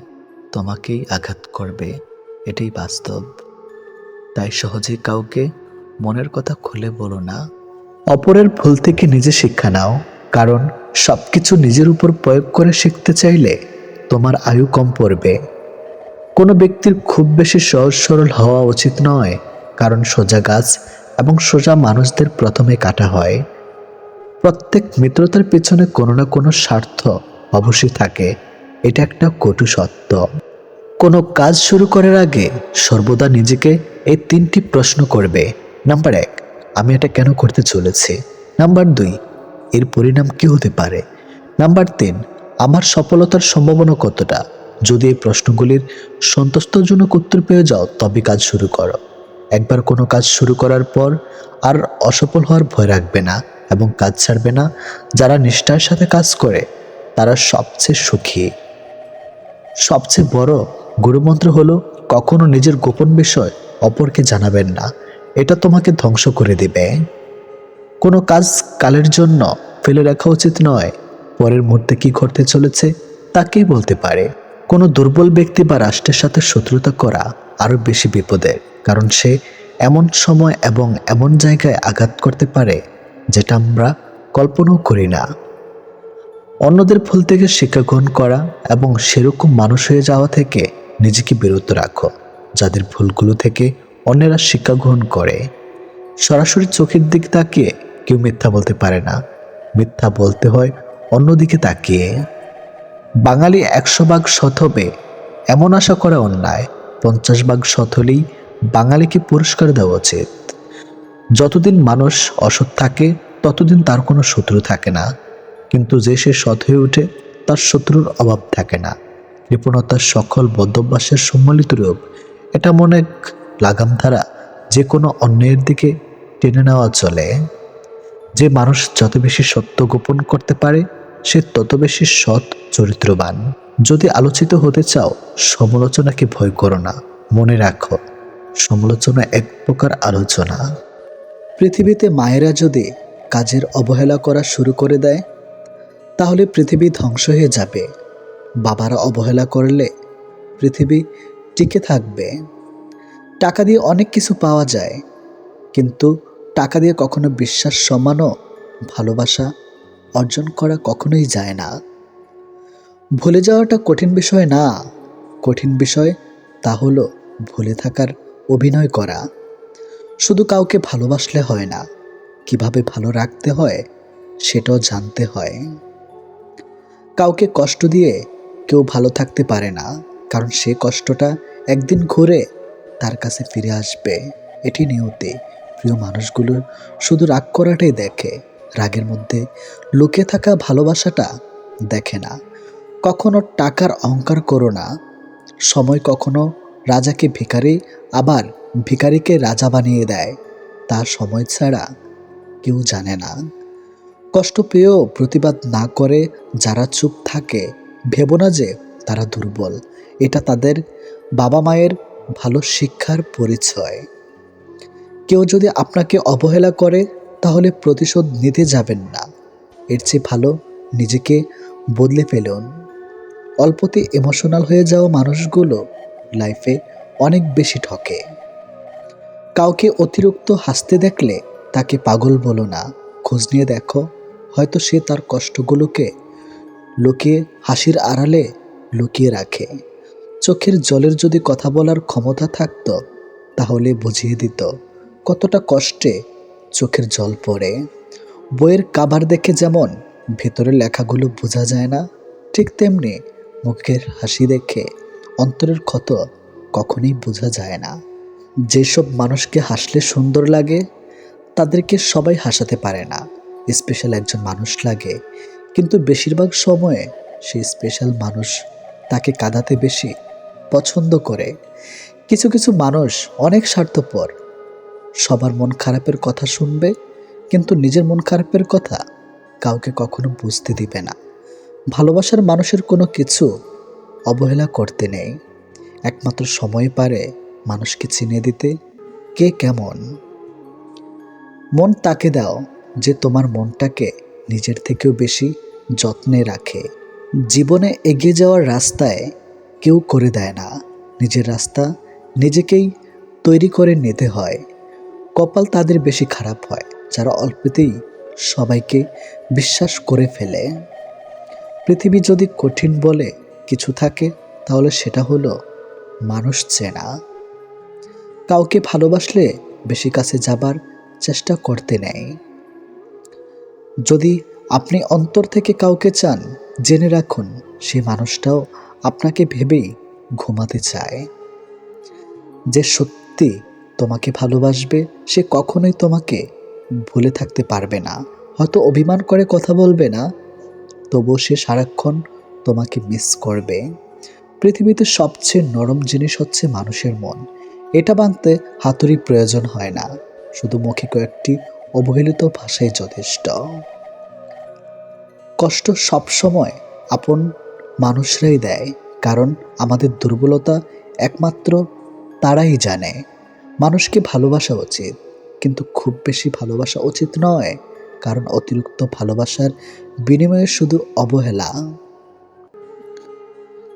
[SPEAKER 1] তোমাকেই আঘাত করবে, এটাই বাস্তব। তাই সহজেই কাউকে মনের কথা খুলে বলো না। অপরের ভুল থেকে নিজে শিক্ষা নাও, কারণ সবকিছু নিজের উপর প্রয়োগ করে শিখতে চাইলে তোমার আয়ু কম পড়বে। কোনো ব্যক্তির খুব বেশি সহজ সরল হওয়া উচিত নয়, কারণ সোজা গাছ এবং সোজা মানুষদের প্রথমে কাটা হয়। প্রত্যেক মিত্রতার পেছনে কোনো না কোনো স্বার্থ অবশ্যই থাকে, এটা একটা কটু সত্য। কোনো কাজ শুরু করার আগে সর্বদা নিজেকে এই 3টি প্রশ্ন করবে। নাম্বার 1, আমি এটা কেন করতে চলেছি? নাম্বার 2, এর পরিণাম কি হতে পারে? নাম্বার 3, আমার সফলতার সম্ভাবনা কতটা? যদি এই প্রশ্নগুলির সন্তুষ্টজনক উত্তর পেয়ে যাও তবে কাজ শুরু করো। একবার কোনো কাজ শুরু করার পর আর অসফল হওয়ার ভয় রাখবে না এবং কাজ ছাড়বে না। যারা নিষ্ঠার সাথে কাজ করে তারা সবচেয়ে সুখী। সবচেয়ে বড় গুরুমন্ত্র হলো কখনো নিজের গোপন বিষয় অপরকে জানাবেন না, এটা তোমাকে ধ্বংস করে দিবে। কোনো কাজ কালের জন্য ফেলে রাখা উচিত নয়, পরের মুহূর্তে কি ঘটতে চলেছে তা কে বলতে পারে। কোনো দুর্বল ব্যক্তি বা রাষ্ট্রের সাথে শত্রুতা করা আরও বেশি বিপদের, কারণ সে এমন সময় এবং এমন জায়গায় আঘাত করতে পারে যেটা আমরা কল্পনাও করি না। অন্যদের ভুল থেকে শিক্ষা গ্রহণ করা এবং সেরকম মানুষ হয়ে যাওয়া থেকে নিজেকে বিরত রাখো যাদের ভুলগুলো থেকে অন্যেরা শিক্ষা গ্রহণ করে। সরাসরি চোখের দিক তাকিয়ে কেউ মিথ্যা বলতে পারে না, মিথ্যা বলতে হয় অন্যদিকে তাকিয়ে। বাঙালি 100 ভাগ সৎ হবে এমন আশা করা অন্যায়, 50 ভাগ সৎ হলেই বাঙালিকে পুরস্কার দেওয়া উচিত। যতদিন মানুষ অসৎ থাকে ততদিন তার কোনো শত্রু থাকে না, কিন্তু যে সে সৎ হয়ে ওঠে তার শত্রুর অভাব থাকে না। কৃপণতার সকল বদ্ধভ্যাসের সম্মিলিত রূপ, এটা মনে এক লাগাম ধারা, যে কোনো অন্যায়ের দিকে টেনে নেওয়া চলে। যে মানুষ যত বেশি সত্য গোপন করতে পারে সে তত বেশি সৎ চরিত্রবান। যদি আলোচিত হতে চাও সমালোচনাকে ভয় করো না, মনে রাখো সমালোচনা এক প্রকার আলোচনা। পৃথিবীতে মায়েরা যদি কাজের অবহেলা করা শুরু করে দেয় তাহলে পৃথিবী ধ্বংস হয়ে যাবে। বাবারা অবহেলা করলে পৃথিবী টিকে থাকবে। টাকা দিয়ে অনেক কিছু পাওয়া যায়, কিন্তু টাকা দিয়ে কখনো বিশ্বাস, সম্মান ও ভালোবাসা অর্জন করা কখনোই যায় না। ভুলে যাওয়াটা কঠিন বিষয় না, কঠিন বিষয় তা হলো ভুলে থাকার অভিনয় করা। শুধু কাউকে ভালোবাসলে হয় না, কিভাবে ভালো রাখতে হয় সেটাও জানতে হয়। কাউকে কষ্ট দিয়ে কেউ ভালো থাকতে পারে না, কারণ সে কষ্টটা একদিন ঘুরে তার কাছে ফিরে আসবে, এটি নিয়তি। প্রিয় মানুষগুলো শুধু রাগ করাটাই দেখে, রাগের মধ্যে লুকিয়ে থাকা ভালোবাসাটা দেখে না। কখনো টাকার অহংকার করো না। সময় কখনো রাজাকে ভিখারি, আবার ভিখারিকে রাজা বানিয়ে দেয়, তার সময় ছাড়া কেউ জানে না। কষ্ট পেয়েও প্রতিবাদ না করে যারা চুপ থাকে, ভেবো না যে তারা দুর্বল, এটা তাদের বাবা মায়ের ভালো শিক্ষার পরিচয়। কেউ যদি আপনাকে অবহেলা করে তাহলে প্রতিশোধ নিতে যাবেন না, এর চেয়ে ভালো নিজেকে বদলে ফেলুন। অল্পতে ইমোশনাল হয়ে যাওয়া মানুষগুলো লাইফে অনেক বেশি ঠকে। কাউকে অতিরিক্ত হাসতে দেখলে তাকে পাগল বলো না, খোঁজ নিয়ে দেখো, হয়তো সে তার কষ্টগুলোকে লুকিয়ে হাসির আড়ালে লুকিয়ে রাখে। চোখের জলের যদি কথা বলার ক্ষমতা থাকতো তাহলে বুঝিয়ে দিত কতটা কষ্টে চোখের জল পড়ে। বইয়ের কাভার দেখে যেমন ভেতরের লেখাগুলো বোঝা যায় না, ঠিক তেমনি মুখের হাসি দেখে অন্তরের ক্ষত কখনোই বোঝা যায় না। যেসব মানুষকে হাসলে সুন্দর লাগে তাদেরকে সবাই হাসাতে পারে না। স্পেশাল একজন মানুষ লাগে, কিন্তু বেশিরভাগ সময়ে সেই স্পেশাল মানুষ তাকে কাঁদাতে বেশি পছন্দ করে। কিছু কিছু মানুষ অনেক স্বার্থপর, সবার মন খারাপের কথা শুনবে কিন্তু নিজের মন খারাপের কথা কাউকে কখনো বুঝতে দিবে না। ভালোবাসার মানুষের কোনো কিছু অবহেলা করতে নেই, একমাত্র সময় পারে মানুষকে চিনে দিতে কে কেমন। মন তাকে দাও যে তোমার মনটাকে নিজের থেকেও বেশি যত্নে রাখে। জীবনে এগিয়ে যাওয়ার রাস্তায় কেউ করে দেয় না, নিজের রাস্তা নিজেকেই তৈরি করে নিতে হয়। কপাল তাদের বেশি খারাপ হয় যারা অল্পতেই সবাইকে বিশ্বাস করে ফেলে। পৃথিবী যদি কঠিন বলে কিছু থাকে তাহলে সেটা হলো মানুষ চেনা। কাউকে ভালোবাসলে বেশি কাছে যাবার চেষ্টা করতে নেই। যদি আপনি অন্তর থেকে কাউকে চান, জেনে রাখুন সেই মানুষটাও আপনাকে ভেবেই ঘুমাতে চায়। যে সত্যি তোমাকে ভালোবাসবে সে কখনোই তোমাকে ভুলে থাকতে পারবে না। হয়তো অভিমান করে কথা বলবে না, তবুও সে সারাক্ষণ তোমাকে মিস করবে। পৃথিবীতে সবচেয়ে নরম জিনিস হচ্ছে মানুষের মন। এটা ভাঙতে হাতুড়ি প্রয়োজন হয় না, শুধু মুখে কয়েকটি অবহেলিত ভাষাই যথেষ্ট। কষ্ট সবসময় আপন মানুষরাই দেয়, কারণ আমাদের দুর্বলতা একমাত্র তারাই জানে। মানুষকে ভালোবাসা উচিত, কিন্তু খুব বেশি ভালোবাসা উচিত নয়, কারণ অতিরিক্ত ভালোবাসার বিনিময়ে শুধু অবহেলা।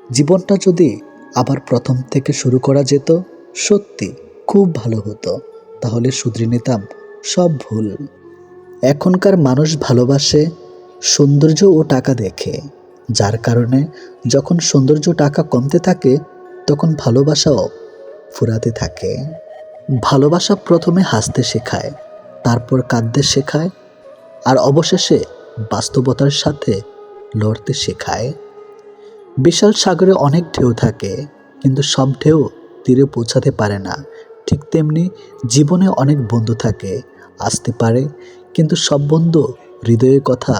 [SPEAKER 1] জীবনটা যদি আবার প্রথম থেকে শুরু করা যেত, সত্যি খুব ভালো হতো। তাহলে শুধরে নিতাম সব ভুল। এখনকার মানুষ ভালোবাসে সৌন্দর্য ও টাকা দেখে, যার কারণে যখন সৌন্দর্য টাকা কমতে থাকে তখন ভালোবাসাও ফুরাতে থাকে। ভালোবাসা প্রথমে হাসতে শেখায়, তারপর কাঁদতে শেখায়, আর অবশেষে বাস্তবতার সাথে লড়তে শেখায়। বিশাল সাগরে অনেক ঢেউ থাকে, কিন্তু সব ঢেউ তীরে পৌঁছাতে পারে না। ঠিক তেমনি জীবনে অনেক বন্ধু থাকে, আসতে পারে, কিন্তু সব বন্ধু হৃদয়ের কথা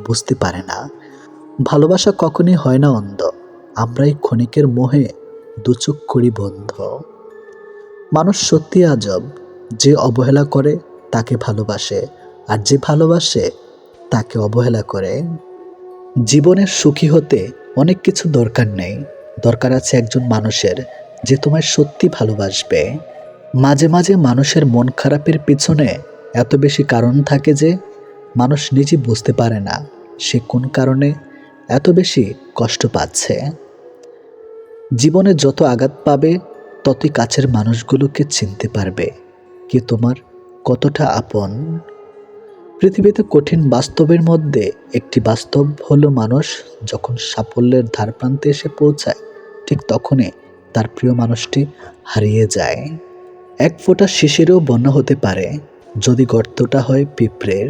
[SPEAKER 1] বুঝতে পারে না। ভালোবাসা কখনই হয় না অন্ধ, আমরাই ক্ষণিকের মোহে দুচোখ করি বন্ধ। মানুষ সত্যি আজব, যে অবহেলা করে তাকে ভালোবাসে, আর যে ভালোবাসে তাকে অবহেলা করে। জীবনের সুখী হতে অনেক কিছু দরকার নেই, দরকার আছে একজন মানুষের যে তোমায় সত্যি ভালোবাসবে। মাঝে মাঝে মানুষের মন খারাপের পিছনে এত বেশি কারণ থাকে যে মানুষ নিজে বুঝতে পারে না সে কোন কারণে এত বেশি কষ্ট পাচ্ছে। জীবনে যত আঘাত পাবে ততই কাছের মানুষগুলোকে চিনতে পারবে কি তোমার কতটা আপন। পৃথিবীতে কঠিন বাস্তবের মধ্যে একটি বাস্তব হলো মানুষ যখন সাফল্যের ধারপ্রান্তে এসে পৌঁছায় ঠিক তখনই তার প্রিয় মানুষটি হারিয়ে যায়। এক ফোঁটা শিশিরেও বন্যা হতে পারে যদি গর্তটা হয় পিঁপড়ের।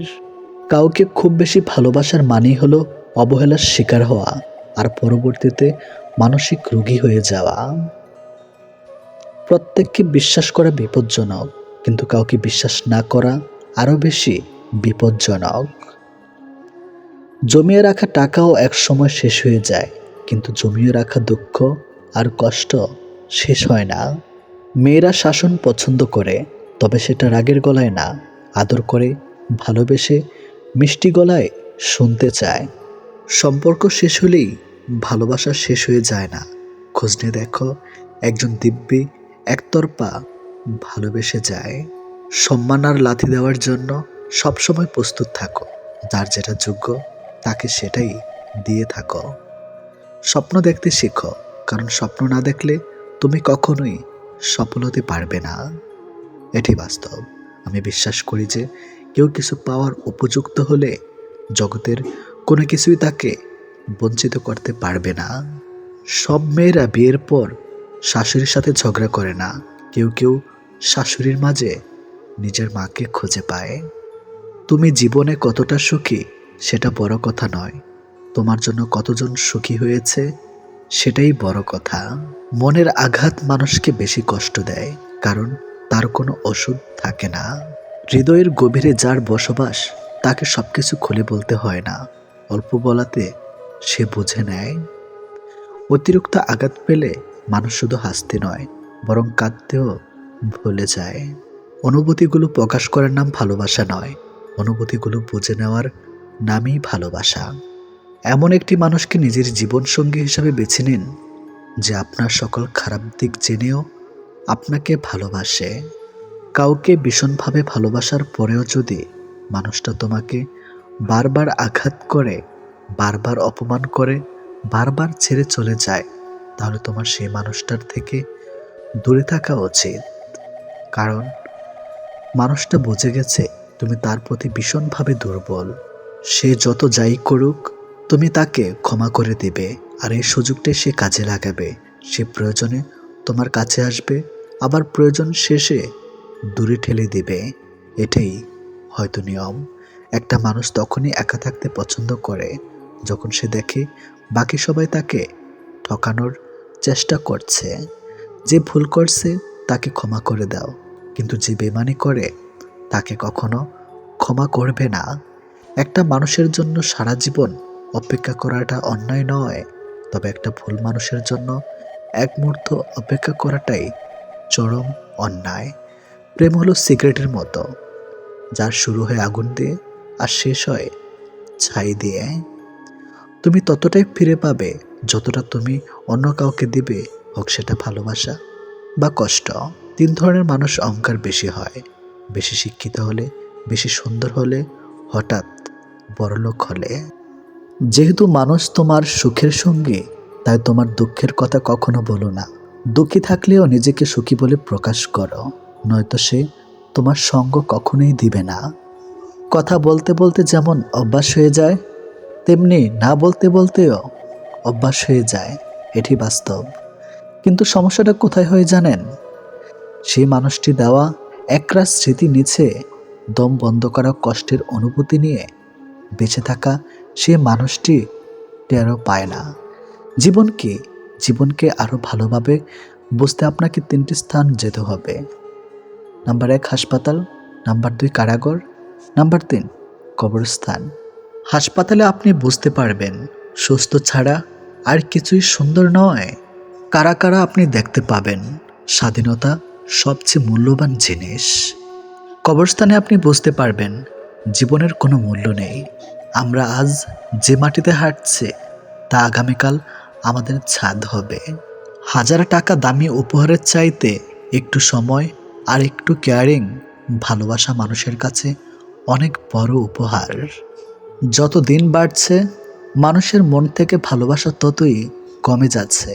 [SPEAKER 1] কাউকে খুব বেশি ভালোবাসার মানেই হলো অবহেলার শিকার হওয়া আর পরবর্তীতে মানসিক রোগী হয়ে যাওয়া। প্রত্যেককে বিশ্বাস করা বিপজ্জনক, কিন্তু কাউকে বিশ্বাস না করা আরও বেশি বিপজ্জনক। জমিয়ে রাখা টাকাও একসময় শেষ হয়ে যায়, কিন্তু জমিয়ে রাখা দুঃখ আর কষ্ট শেষ হয় না। মেয়েরা শাসন পছন্দ করে, তবে সেটা রাগের গলায় না, আদর করে, ভালোবেসে, মিষ্টি গলায় শুনতে চায়। সম্পর্ক শেষ হলেই ভালোবাসা শেষ হয়ে যায় না। খোঁজ নিয়ে দেখো, একজন দিব্যি একতরফা ভালোবেসে যায়। সম্মান আর লাথি দেওয়ার জন্য সবসময় প্রস্তুত থাকো, যার যেটা যোগ্য তাকে সেটাই দিয়ে থাকো। স্বপ্ন দেখতে শেখো, কারণ স্বপ্ন না দেখলে তুমি কখনোই সফল হতে পারবে না। এটি বাস্তব। আমি বিশ্বাস করি যে কেউ কিছু পাওয়ার উপযুক্ত হলে জগতের কোনো কিছুই তাকে বঞ্চিত করতে পারবে না। সব মেয়েরা বিয়ের পর শাশুড়ির সাথে ঝগড়া করে না, কেউ কেউ শাশুড়ির মাঝে নিজের মাকে খুঁজে পায়। তুমি জীবনে কতটা সুখী সেটা বড় কথা নয়, তোমার জন্য কতজন সুখী হয়েছে সেটাই বড় কথা। মনের আঘাত মানুষকে বেশি কষ্ট দেয়, কারণ তার কোনো ওষুধ থাকে না। হৃদয়ের গভীরে যার বসবাস তাকে সবকিছু খুলে বলতে হয় না, অল্প বলাতে সে বুঝে নেয়। অতিরিক্ত আঘাত পেলে মানুষ শুধু হাসতে নয়, বরং কাঁদতেও ভুলে যায়। অনুভূতিগুলো প্রকাশ করার নাম ভালোবাসা নয়, অনুভূতিগুলো বুঝে নেওয়ার নামই ভালোবাসা। এমন একটি মানুষকে নিজের জীবনসঙ্গী হিসাবে বেছে নিন, যে আপনার সকল খারাপ দিক জেনেও আপনাকে ভালোবাসে। কাউকে ভীষণভাবে ভালোবাসার পরেও যদি মানুষটা তোমাকে বারবার আঘাত করে, বারবার অপমান করে, বারবার ছেড়ে চলে যায়, তাহলে তোমার সেই মানুষটার থেকে দূরে থাকা উচিত। কারণ মানুষটা বুঝে গেছে তুমি তার প্রতি ভীষণভাবে দুর্বল। সে যত যাই করুক, তুমি তাকে ক্ষমা করে দেবে, আর এই সুযোগটাই সে কাজে লাগাবে। সে প্রয়োজনে তোমার কাছে আসবে, আবার প্রয়োজন শেষে দূরে ঠেলে দেবে। এটাই হয়তো নিয়ম। একটা মানুষ তখনই একা থাকতে পছন্দ করে যখন সে দেখে বাকি সবাই তাকে ঠকানোর চেষ্টা করছে। যে ভুল করছে তাকে ক্ষমা করে দাও, কিন্তু যে বেমানি করে তাকে কখনো ক্ষমা করবে না। একটা মানুষের জন্য সারা জীবন অপেক্ষা করাটা অন্যায় নয়, তবে একটা ভুল মানুষের জন্য এক মুহূর্ত অপেক্ষা করাটাই চরম অন্যায়। প্রেম হলো সিগারেটের মতো, যার শুরু হয় আগুন দিয়ে আর শেষ হয় ছাই দিয়ে। তুমি ততটাই ফিরে পাবে যতটা তুমি অন্য কাউকে দিবে, হোক সেটা ভালোবাসা বা কষ্ট। 3 ধরনের মানুষ অহংকার বেশি হয়: বেশি শিক্ষিত হলে, বেশি সুন্দর হলে, হঠাৎ বড়লোক হলে। যেহেতু মানুষ তোমার সুখের সঙ্গী, তাই তোমার দুঃখের কথা কখনো বলো না। দুঃখী থাকলেও নিজেকে সুখী বলে প্রকাশ করো, নয়তো সে তোমার সঙ্গ কখনোই দিবে না। কথা বলতে বলতে যেমন অভ্যাস হয়ে যায়, তেমনি না বলতে বলতেও অভ্যাস হয়ে যায়। এটি বাস্তব। কিন্তু সমস্যাটা কোথায় হয় জানেন? সেই মানুষটি দেওয়া একরাশ স্মৃতি নিচে দম বন্ধ করা কষ্টের অনুভূতি নিয়ে বেঁচে থাকা সে মানুষটি টেরও পায় না। জীবনকে আরও ভালোভাবে বুঝতে আপনাকে 3টি স্থান যেতে হবে। নাম্বার 1 হাসপাতাল, নাম্বার 2 কারাগার, নাম্বার 3 কবরস্থান। হাসপাতালে আপনি বুঝতে পারবেন সুস্থ ছাড়া আর কিছুই সুন্দর নয়। কারা আপনি দেখতে পাবেন স্বাধীনতা সবচেয়ে মূল্যবান জিনিস। কবরস্থানে আপনি বুঝতে পারবেন জীবনের কোনো মূল্য নেই। আমরা আজ যে মাটিতে হাঁটছি তা আগামীকাল আমাদের ছাদ হবে। 1000 টাকা দামি উপহারের চাইতে একটু সময় আর একটু কেয়ারিং ভালোবাসা মানুষের কাছে অনেক বড় উপহার। যত দিন বাড়ছে মানুষের মন থেকে ভালোবাসা ততই কমে যাচ্ছে,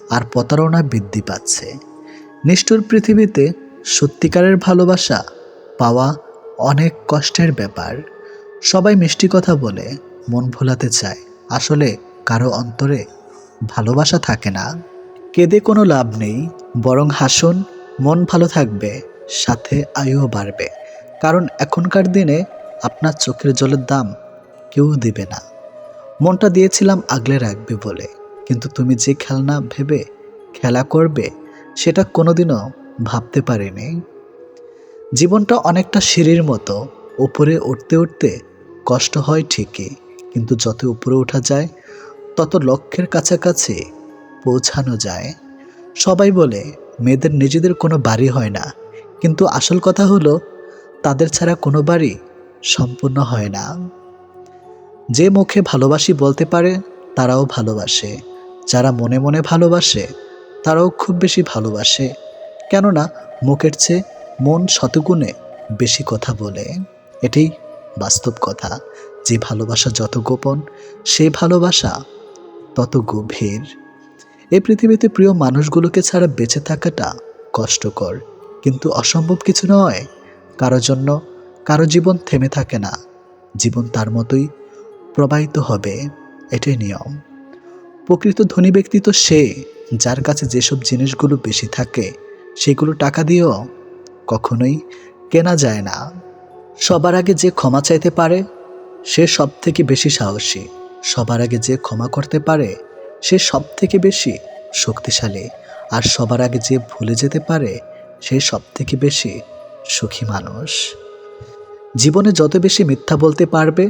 [SPEAKER 1] আর প্রতারণা বৃদ্ধি পাচ্ছে। নিষ্ঠুর পৃথিবীতে সত্যিকারের ভালোবাসা পাওয়া অনেক কষ্টের ব্যাপার। সবাই মিষ্টি কথা বলে মন ভোলাতে চায়, আসলে কারো অন্তরে ভালোবাসা থাকে না। কেঁদে কোনো লাভ নেই, বরং হাসুন, মন ভালো থাকবে, সাথে আয়ুও বাড়বে। কারণ এখনকার দিনে আপনার চোখের জলের দাম কেউ দিবে না। মনটা দিয়েছিলাম আগলে রাখবে বলে, কিন্তু তুমি যে খেলনা ভেবে খেলা করবে সেটা কোনোদিনও ভাবতে পারিনি। জীবনটা অনেকটা সিঁড়ির মতো, উপরে উঠতে উঠতে কষ্ট হয় ঠিকই, কিন্তু যত উপরে ওঠা যায় তত লক্ষ্যের কাছাকাছি পৌঁছানো যায়। সবাই বলে মেয়েদের নিজেদের কোনো বাড়ি হয় না, কিন্তু আসল কথা হলো তাদের ছাড়া কোনো বাড়ি সম্পূর্ণ হয় না। যে মুখে ভালোবাসি বলতে পারে তারাও ভালোবাসে, যারা মনে মনে ভালোবাসে তারাও খুব বেশি ভালোবাসে। কেননা মুখের চেয়ে মন শতগুণে বেশি কথা বলে। এটাই বাস্তব কথা। যে ভালোবাসা যত গোপন, সেই ভালোবাসা তত গভীর। এই পৃথিবীতে প্রিয় মানুষগুলোকে ছাড়া বেঁচে থাকাটা কষ্টকর, কিন্তু অসম্ভব কিছু নয়। কারো জন্য কারো জীবন থেমে থাকে না, জীবন তার মতোই প্রবাহিত হবে, এটাই নিয়ম। প্রকৃত ধনী ব্যক্তি তো সে, যার কাছে যেসব জিনিসগুলো বেশি থাকে সেগুলো টাকা দিয়েও কখনোই কেনা যায় না। সবার আগে যে ক্ষমা চাইতে পারে সে সব থেকে বেশি সাহসী। সবার আগে যে ক্ষমা করতে পারে সে সব থেকে বেশি শক্তিশালী। আর সবার আগে যে ভুলে যেতে পারে সে সব থেকে বেশি সুখী মানুষ। জীবনে যত বেশি মিথ্যা বলতে পারবে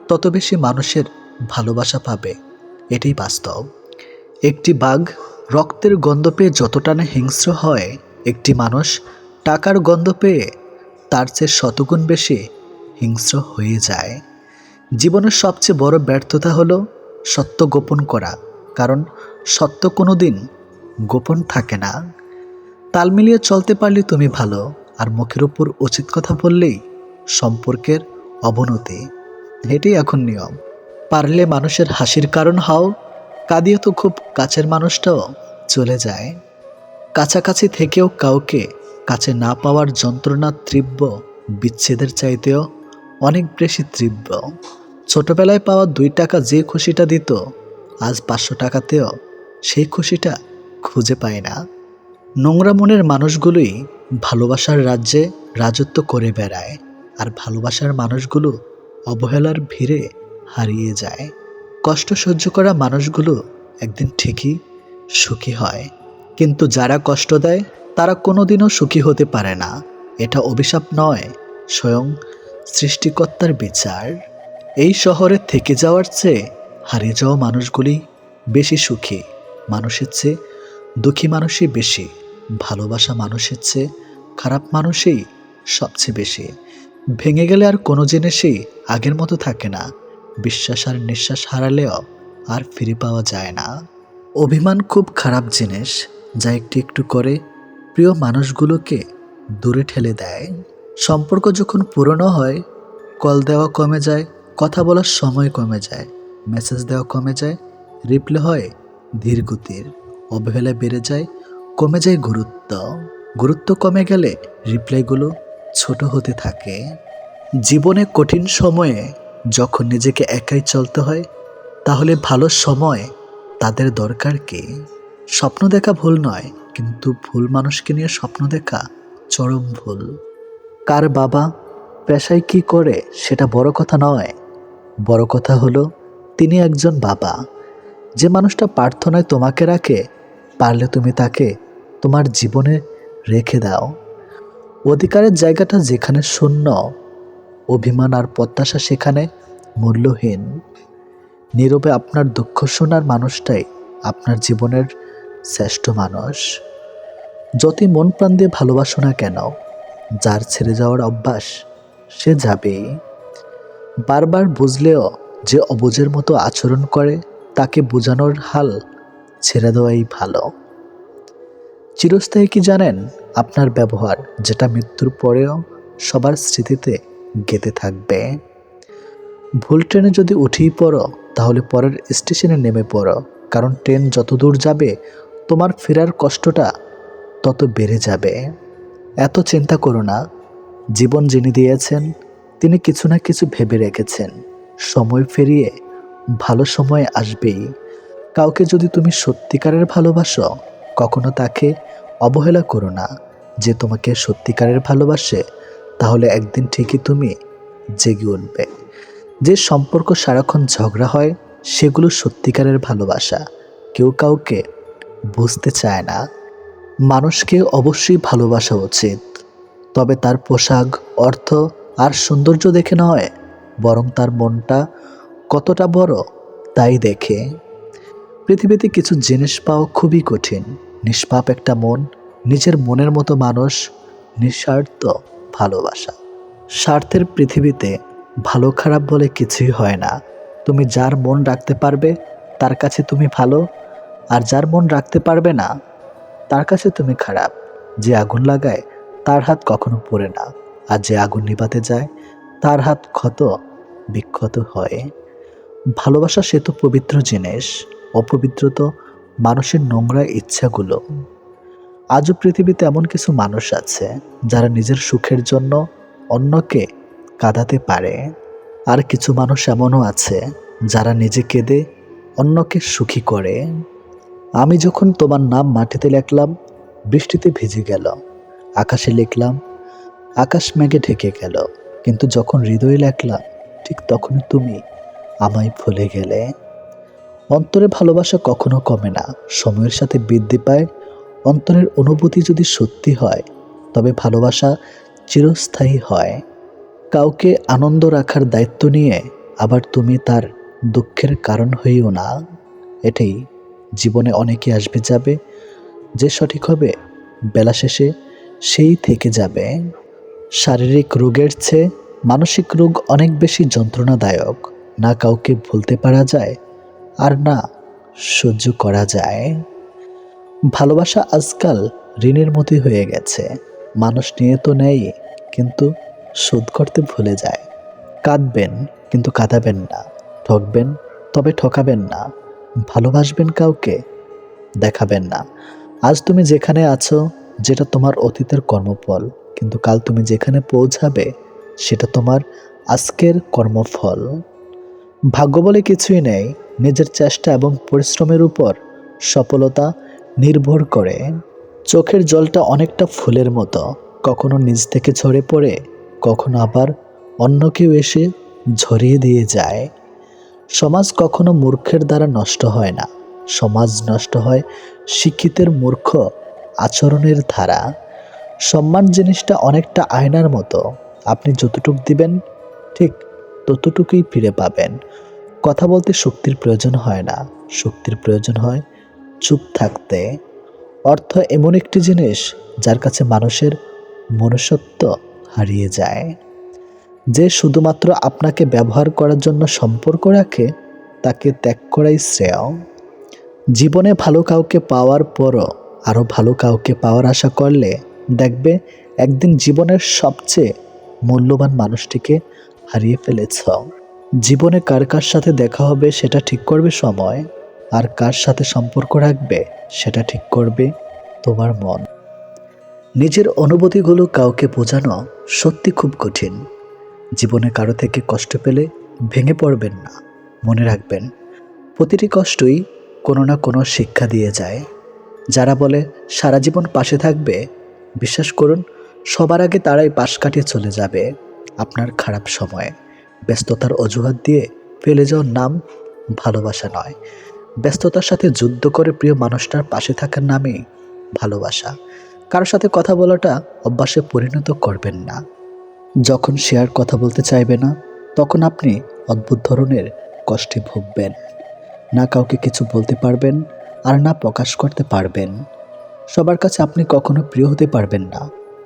[SPEAKER 1] তত বেশি মানুষের ভালোবাসা পাবে, এটাই বাস্তব। একটি বাঘ রক্তের গন্ধ পেয়ে যতটা না হিংস্র হয় একটি মানুষ, টাকার গন্ধ পেয়ে তার চেয়ে শতগুণ বেশি হিংস্র হয়ে যায়। জীবনের সবচেয়ে বড় ব্যর্থতা হলো সত্য গোপন করা, কারণ সত্য কোনো দিন গোপন থাকে না। তাল মিলিয়ে চলতে পারলে তুমি ভালো, আর মুখের উপর উচিত কথা বললেই সম্পর্কের অবনতি। এটাই এখন নিয়ম। পারলে মানুষের হাসির কারণ হও, কাঁদিয়ে তো খুব কাছের মানুষটাও চলে যায়। কাছাকাছি থেকেও কাউকে কাছে না পাওয়ার যন্ত্রণা তীব্র বিচ্ছেদের চাইতেও অনেক বেশি তীব্র। ছোটবেলায় পাওয়া 2 টাকা যে খুশিটা দিত, আজ 500 টাকাতেও সেই খুশিটা খুঁজে পায় না। নোংরা মনের মানুষগুলোই ভালোবাসার রাজ্যে রাজত্ব করে বেড়ায়, আর ভালোবাসার মানুষগুলো অবহেলার ভিড়ে হারিয়ে যায়। কষ্ট সহ্য করা মানুষগুলো একদিন ঠিকই সুখী হয়, কিন্তু যারা কষ্ট দেয় তারা কোনোদিনও সুখী হতে পারে না। এটা অভিশাপ নয়, স্বয়ং সৃষ্টিকর্তার বিচার। এই শহরে থেকে যাওয়ার চেয়ে হারিয়ে যাওয়া মানুষগুলি বেশি সুখী। মানুষের চেয়ে দুঃখী মানুষই বেশি, ভালোবাসা মানুষের চেয়ে খারাপ মানুষই সবচেয়ে বেশি। ভেঙে গেলে আর কোনো জিনিসই আগের মতো থাকে না। বিশ্বাস আর নিঃশ্বাস হারালেও আর ফিরে পাওয়া যায় না। অভিমান খুব খারাপ জিনিস, যা একটু একটু করে প্রিয় মানুষগুলোকে দূরে ঠেলে দেয়। সম্পর্ক যখন পুরনো হয়, কল দেওয়া কমে যায়, কথা বলার সময় কমে যায়, মেসেজ দেওয়া কমে যায়, রিপ্লে হয় ধীর গতির, অবহেলা বেড়ে যায়, কমে যায় গুরুত্ব। গুরুত্ব কমে গেলে রিপ্লাইগুলো ছোট হতে থাকে। জীবনে কঠিন সময়ে যখন নিজেকে একাই চলতে হয়, তাহলে ভালো সময় তাদের দরকার কি? স্বপ্ন দেখা ভুল নয়, কিন্তু ভুল মানুষকে নিয়ে স্বপ্ন দেখা চরম ভুল। কার বাবা পেশায় কি করে সেটা বড় কথা নয়, বড় কথা হলো তিনি একজন বাবা। যে মানুষটা প্রার্থনায় তোমাকে রাখে, পারলে তুমি তাকে তোমার জীবনে রেখে দাও। অধিকারের জায়গাটা যেখানে শূন্য, অভিমান আর প্রত্যাশা সেখানে মূল্যহীন। নীরবে আপনার দুঃখ শোনার মানুষটাই আপনার জীবনের শ্রেষ্ঠ মানুষ। যতই মন প্রাণ দিয়ে ভালোবাসো না কেন, যার ছেড়ে যাওয়ার অভ্যাস সে যাবেই। বারবার বুঝলেও যে অবুঝের মতো আচরণ করে, তাকে বোঝানোর হাল ছেড়ে দেওয়াই ভালো। চিরস্থায়ী কি জানেন? আপনার ব্যবহার, যেটা মৃত্যুর পরেও সবার স্মৃতিতে গেঁথে থাকবে। ভুল ট্রেনে যদি উঠেই পড়ো, তাহলে পরের স্টেশনে নেমে পড়ো, কারণ ট্রেন যত দূর যাবে তোমার ফেরার কষ্টটা তত বেড়ে যাবে। এত চিন্তা করো না। জীবন যিনি দিয়েছেন তিনি কিছু না কিছু ভেবে রেখেছেন। সময় ফিরিয়ে ভালো সময় আসবেই। কাউকে যদি তুমি সত্যিকারের ভালোবাসো, কখনো তাকে অবহেলা করো না। যে তোমাকে সত্যিকারের ভালোবাসে, তাহলে একদিন ঠিকই তুমি জেগে উঠবে। যে সম্পর্ক সারাক্ষণ ঝগড়া হয়, সেগুলো সত্যিকারের ভালোবাসা। কেউ কাউকে বুঝতে চায় না। মানুষকে অবশ্যই ভালোবাসা উচিত, তবে তার পোশাক, অর্থ আর সৌন্দর্য দেখে নয়, বরং তার মনটা কতটা বড় তাই দেখে। পৃথিবীতে কিছু জিনিস পাওয়া খুবই কঠিন। নিষ্পাপ একটা মন, নিজের মনের মতো মানুষ, নিঃস্বার্থ ভালোবাসা। স্বার্থের পৃথিবীতে ভালো খারাপ বলে কিছুই হয় না। তুমি যার মন রাখতে পারবে তার কাছে তুমি ভালো, আর যার মন রাখতে পারবে না তার কাছে তুমি খারাপ। যে আগুন লাগায় তার হাত কখনো পড়ে না, আর যে আগুন নিভাতে যায় তার হাত ক্ষত বিক্ষত হয়। ভালোবাসা সে তো পবিত্র জিনিস, অপবিত্র তো মানুষের নোংরা ইচ্ছাগুলো। আজও পৃথিবীতে এমন কিছু মানুষ আছে যারা নিজের সুখের জন্য অন্যকে কাঁদাতে পারে, আর কিছু মানুষ এমনও আছে যারা নিজে কেঁদে অন্যকে সুখী করে। আমি যখন তোমার নাম মাটিতে লিখলাম, বৃষ্টিতে ভিজে গেল। আকাশে লিখলাম, আকাশ মেঘে ঢেকে গেল। কিন্তু যখন হৃদয়ে লিখলাম, ঠিক তখনই তুমি আমায় ভুলে গেলে। অন্তরে ভালোবাসা কখনো কমে না, সময়ের সাথে বৃদ্ধি পায়। অন্তরের অনুভূতি যদি সত্যি হয়, তবে ভালোবাসা চিরস্থায়ী হয়। কাউকে আনন্দ রাখার দায়িত্ব নিয়ে আবার তুমি তার দুঃখের কারণ হইও না। এটাই জীবনে অনেকে আসবে যাবে, যে সঠিক হবে বেলা শেষে সেই থেকে যাবে। শারীরিক রোগের চেয়ে মানসিক রোগ অনেক বেশি যন্ত্রণাদায়ক। না কাউকে ভুলতে পারা যায়, আর না সহ্য করা যায়। ভালোবাসা আজকাল ঋণের মতোই হয়ে গেছে। মানুষ নিয়ে তো নেয়, কিন্তু শোধ করতে ভুলে যায়। কাঁদবেন কিন্তু কাঁদাবেন না, ঠকবেন তবে ঠকাবেন না। ভালোবাসবেন কাউকে, দেখাবেন না। আজ তুমি যেখানে আছো, যেটা তোমার অতীতের কর্মফল, কিন্তু কাল তুমি যেখানে পৌঁছাবে সেটা তোমার আজকের কর্মফল। ভাগ্য বলে কিছুই নেই, নিজের চেষ্টা এবং পরিশ্রমের উপর সফলতা নির্ভর করে। চোখের জলটা অনেকটা ফুলের মতো, কখনো নিজ থেকে ঝরে পড়ে, কখনো আবার অন্য কেউ এসে ঝরিয়ে দিয়ে যায়। সমাজ কখনো মূর্খের দ্বারা নষ্ট হয় না, সমাজ নষ্ট হয় শিক্ষিতের মূর্খ আচরণের ধারা। সম্মান জিনিসটা অনেকটা আয়নার মতো, আপনি যতটুক দিবেন ঠিক ততটুকুই ফিরে পাবেন। কথা বলতে শক্তির প্রয়োজন হয় না, শক্তির প্রয়োজন হয় চুপ থাকতে। অর্থ এমন একটি জিনিস যার কাছে মানুষের মনুষ্যত্ব হারিয়ে যায়। যে শুধুমাত্র আপনাকে ব্যবহার করার জন্য সম্পর্ক রাখে, তাকে ত্যাগ করাই শ্রেয়। জীবনে ভালো কাউকে পাওয়ার পরও আরও ভালো কাউকে পাওয়ার আশা করলে দেখবে একদিন জীবনের সবচেয়ে মূল্যবান মানুষটিকে হারিয়ে ফেলেছ। জীবনে কার কার সাথে দেখা হবে সেটা ঠিক করবে সময়, আর কার সাথে সম্পর্ক রাখবে সেটা ঠিক করবে তোমার মন। নিজের অনুভূতিগুলো কাউকে বোঝানো সত্যি খুব কঠিন। জীবনে কারো থেকে কষ্ট পেলে ভেঙে পড়বেন না, মনে রাখবেন প্রতিটি কষ্টই কোনো না কোনো শিক্ষা দিয়ে যায়। যারা বলে সারা জীবন পাশে থাকবে, বিশ্বাস করুন সবার আগে তারাই পাশ কাটিয়ে চলে যাবে আপনার খারাপ সময়ে। ব্যস্ততার অজুহাত দিয়ে ফেলে যাওয়ার নাম ভালোবাসা নয়। ব্যস্ততার সাথে যুদ্ধ করে প্রিয় মানুষটার পাশে থাকার নামই ভালোবাসা। কারোর সাথে কথা বলাটা অভ্যাসে পরিণত করবেন না। যখন সে আর কথা বলতে চাইবে না, তখন আপনি অদ্ভুত ধরনের কষ্টে ভুগবেন। না কাউকে কিছু বলতে পারবেন, আর না প্রকাশ করতে পারবেন। সবার কাছে আপনি কখনো প্রিয় হতে পারবেন না,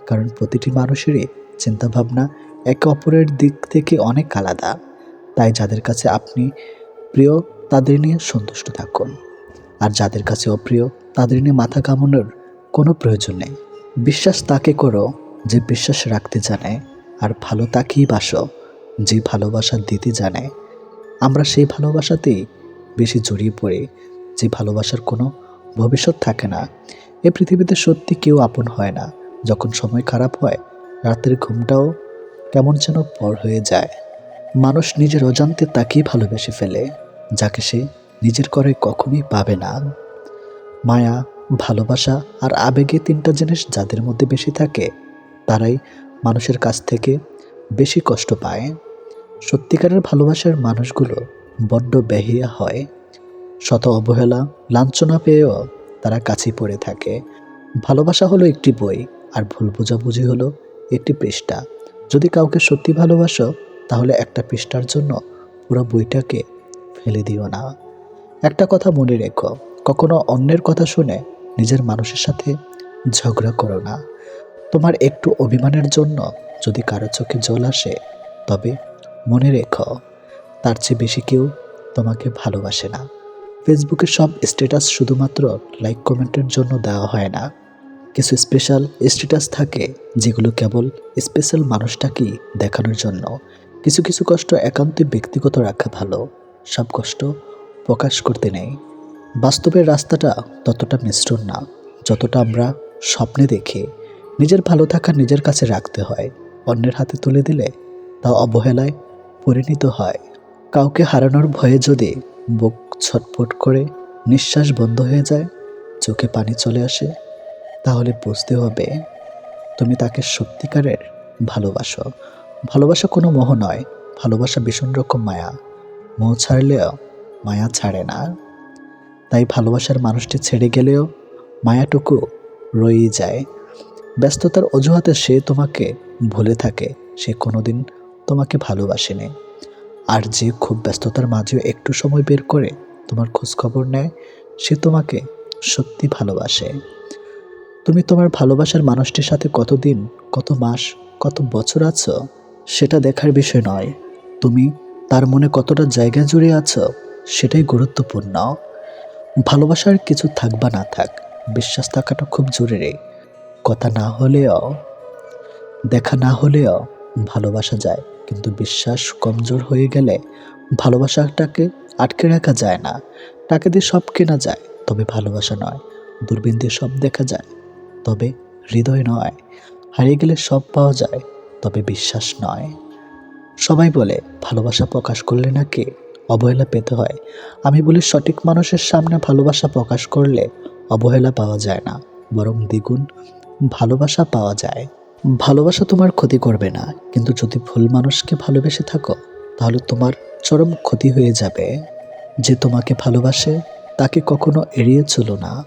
[SPEAKER 1] কারণ প্রতিটি মানুষেরই চিন্তাভাবনা একে অপরের দিক থেকে অনেক আলাদা। তাই যাদের কাছে আপনি প্রিয় তাদের নিয়ে সন্তুষ্ট থাকুন, আর যাদের কাছে অপ্রিয় তাদের নিয়ে মাথা ঘামানোর কোনো প্রয়োজন নেই। বিশ্বাস তাকে করো যে বিশ্বাস রাখতে জানে, আর ভালো তাকেই বাসো যে ভালোবাসা দিতে জানে। আমরা সেই ভালোবাসাতেই বেশি জড়িয়ে পড়ি যে ভালোবাসার কোনো ভবিষ্যৎ থাকে না। এই পৃথিবীতে সত্যি কেউ আপন হয় না। যখন সময় খারাপ হয়, রাতের ঘুমটাও কেমন যেন পর হয়ে যায়। মানুষ নিজের অজান্তে তাকেই ভালোবেসে ফেলে যাকে সে নিজের করে কখনোই পাবে না। মায়া, ভালোবাসা আর আবেগে তিনটা জিনিস যাদের মধ্যে বেশি থাকে, তারাই মানুষের কাছ থেকে বেশি কষ্ট পায়। সত্যিকারের ভালোবাসার মানুষগুলো বড্ড বেহিয়া হয়। শত অবহেলা, লাঞ্ছনা পেয়েও তারা কাছেই পড়ে থাকে। ভালোবাসা হলো একটি বই, আর ভুল বোঝাবুঝি হলো একটি পৃষ্ঠা। যদি কাউকে সত্যি ভালোবাসো, তাহলে একটা পৃষ্ঠার জন্য পুরো বইটাকে ফেলে দিও না। একটা কথা মনে রেখো, কখনো অন্যের কথা শুনে নিজের মানুষের সাথে ঝগড়া করো না। তোমার একটু অভিমানের জন্য যদি কারো চোখে জল আসে, তবে মনে রেখো তার চেয়ে বেশি কেউ তোমাকে ভালোবাসে না। ফেসবুকে সব স্ট্যাটাস শুধুমাত্র লাইক কমেন্টের জন্য দেওয়া হয় না। কিছু স্পেশাল স্ট্যাটাস থাকে যেগুলো কেবল স্পেশাল মানুষটাকেই দেখানোর জন্য। কিছু কিছু কষ্ট একান্তই ব্যক্তিগত রাখা ভালো, সব কষ্ট প্রকাশ করতে নেই। বাস্তবের রাস্তাটা ততটা মিশ্রণ না যতটা আমরা স্বপ্নে দেখি। নিজের ভালো থাকা নিজের কাছে রাখতে হয়, অন্যের হাতে তুলে দিলে তা অবহেলায় পরিণত হয়। কাউকে হারানোর ভয়ে যদি বুক ছটফট করে, নিঃশ্বাস বন্ধ হয়ে যায়, চোখে পানি চলে আসে, তাহলে বুঝতে হবে তুমি তাকে সত্যিকারের ভালোবাসো। ভালোবাসা কোনো মোহ নয়, ভালোবাসা ভীষণ রকম মায়া। মোহ ছাড়লেও মায়া ছাড়ে না। তাই ভালোবাসার মানুষটি ছেড়ে গেলেও মায়াটুকু রয়েই যায়। ব্যস্ততার অজুহাতে সে তোমাকে ভুলে থাকে, সে কোনোদিন তোমাকে ভালোবাসেনি। আর যে খুব ব্যস্ততার মাঝেও একটু সময় বের করে তোমার খোঁজ খবর নেয়, সে তোমাকে সত্যি ভালোবাসে। তুমি তোমার ভালোবাসার মানুষটির সাথে কতদিন, কত মাস, কত বছর আছো সেটা দেখার বিষয় নয়। তুমি তার মনে কতটা জায়গা জুড়ে আছো সেটাই গুরুত্বপূর্ণ। ভালোবাসার কিছু থাক বা না থাক, বিশ্বাস থাকাটা খুব জরুরি। কথা না হলেও, দেখা না হলেও ভালোবাসা যায়, কিন্তু বিশ্বাস কমজোর হয়ে গেলে ভালোবাসাটাকে আটকে রাখা যায় না। টাকা দিয়ে সব কেনা যায়, তবে ভালোবাসা নয়। দূরবীন দিয়ে সব দেখা যায়, তবে হৃদয় নয়। হারিয়ে গেলে সব পাওয়া যায়, তবে বিশ্বাস নয়। সবাই বলে ভালোবাসা প্রকাশ করলে নাকি অবহেলা পেতে হয়। আমি বলি সঠিক মানুষের সামনে ভালোবাসা প্রকাশ করলে অবহেলা পাওয়া যায় না, বরং দ্বিগুণ ভালোবাসা পাওয়া যায়। ভালোবাসা তোমার ক্ষতি করবে না, কিন্তু যদি ভুল মানুষকে ভালোবেসে থাকো তাহলে তোমার চরম ক্ষতি হয়ে যাবে। যে তোমাকে ভালোবাসে তাকে কখনো এড়িয়ে চলো না।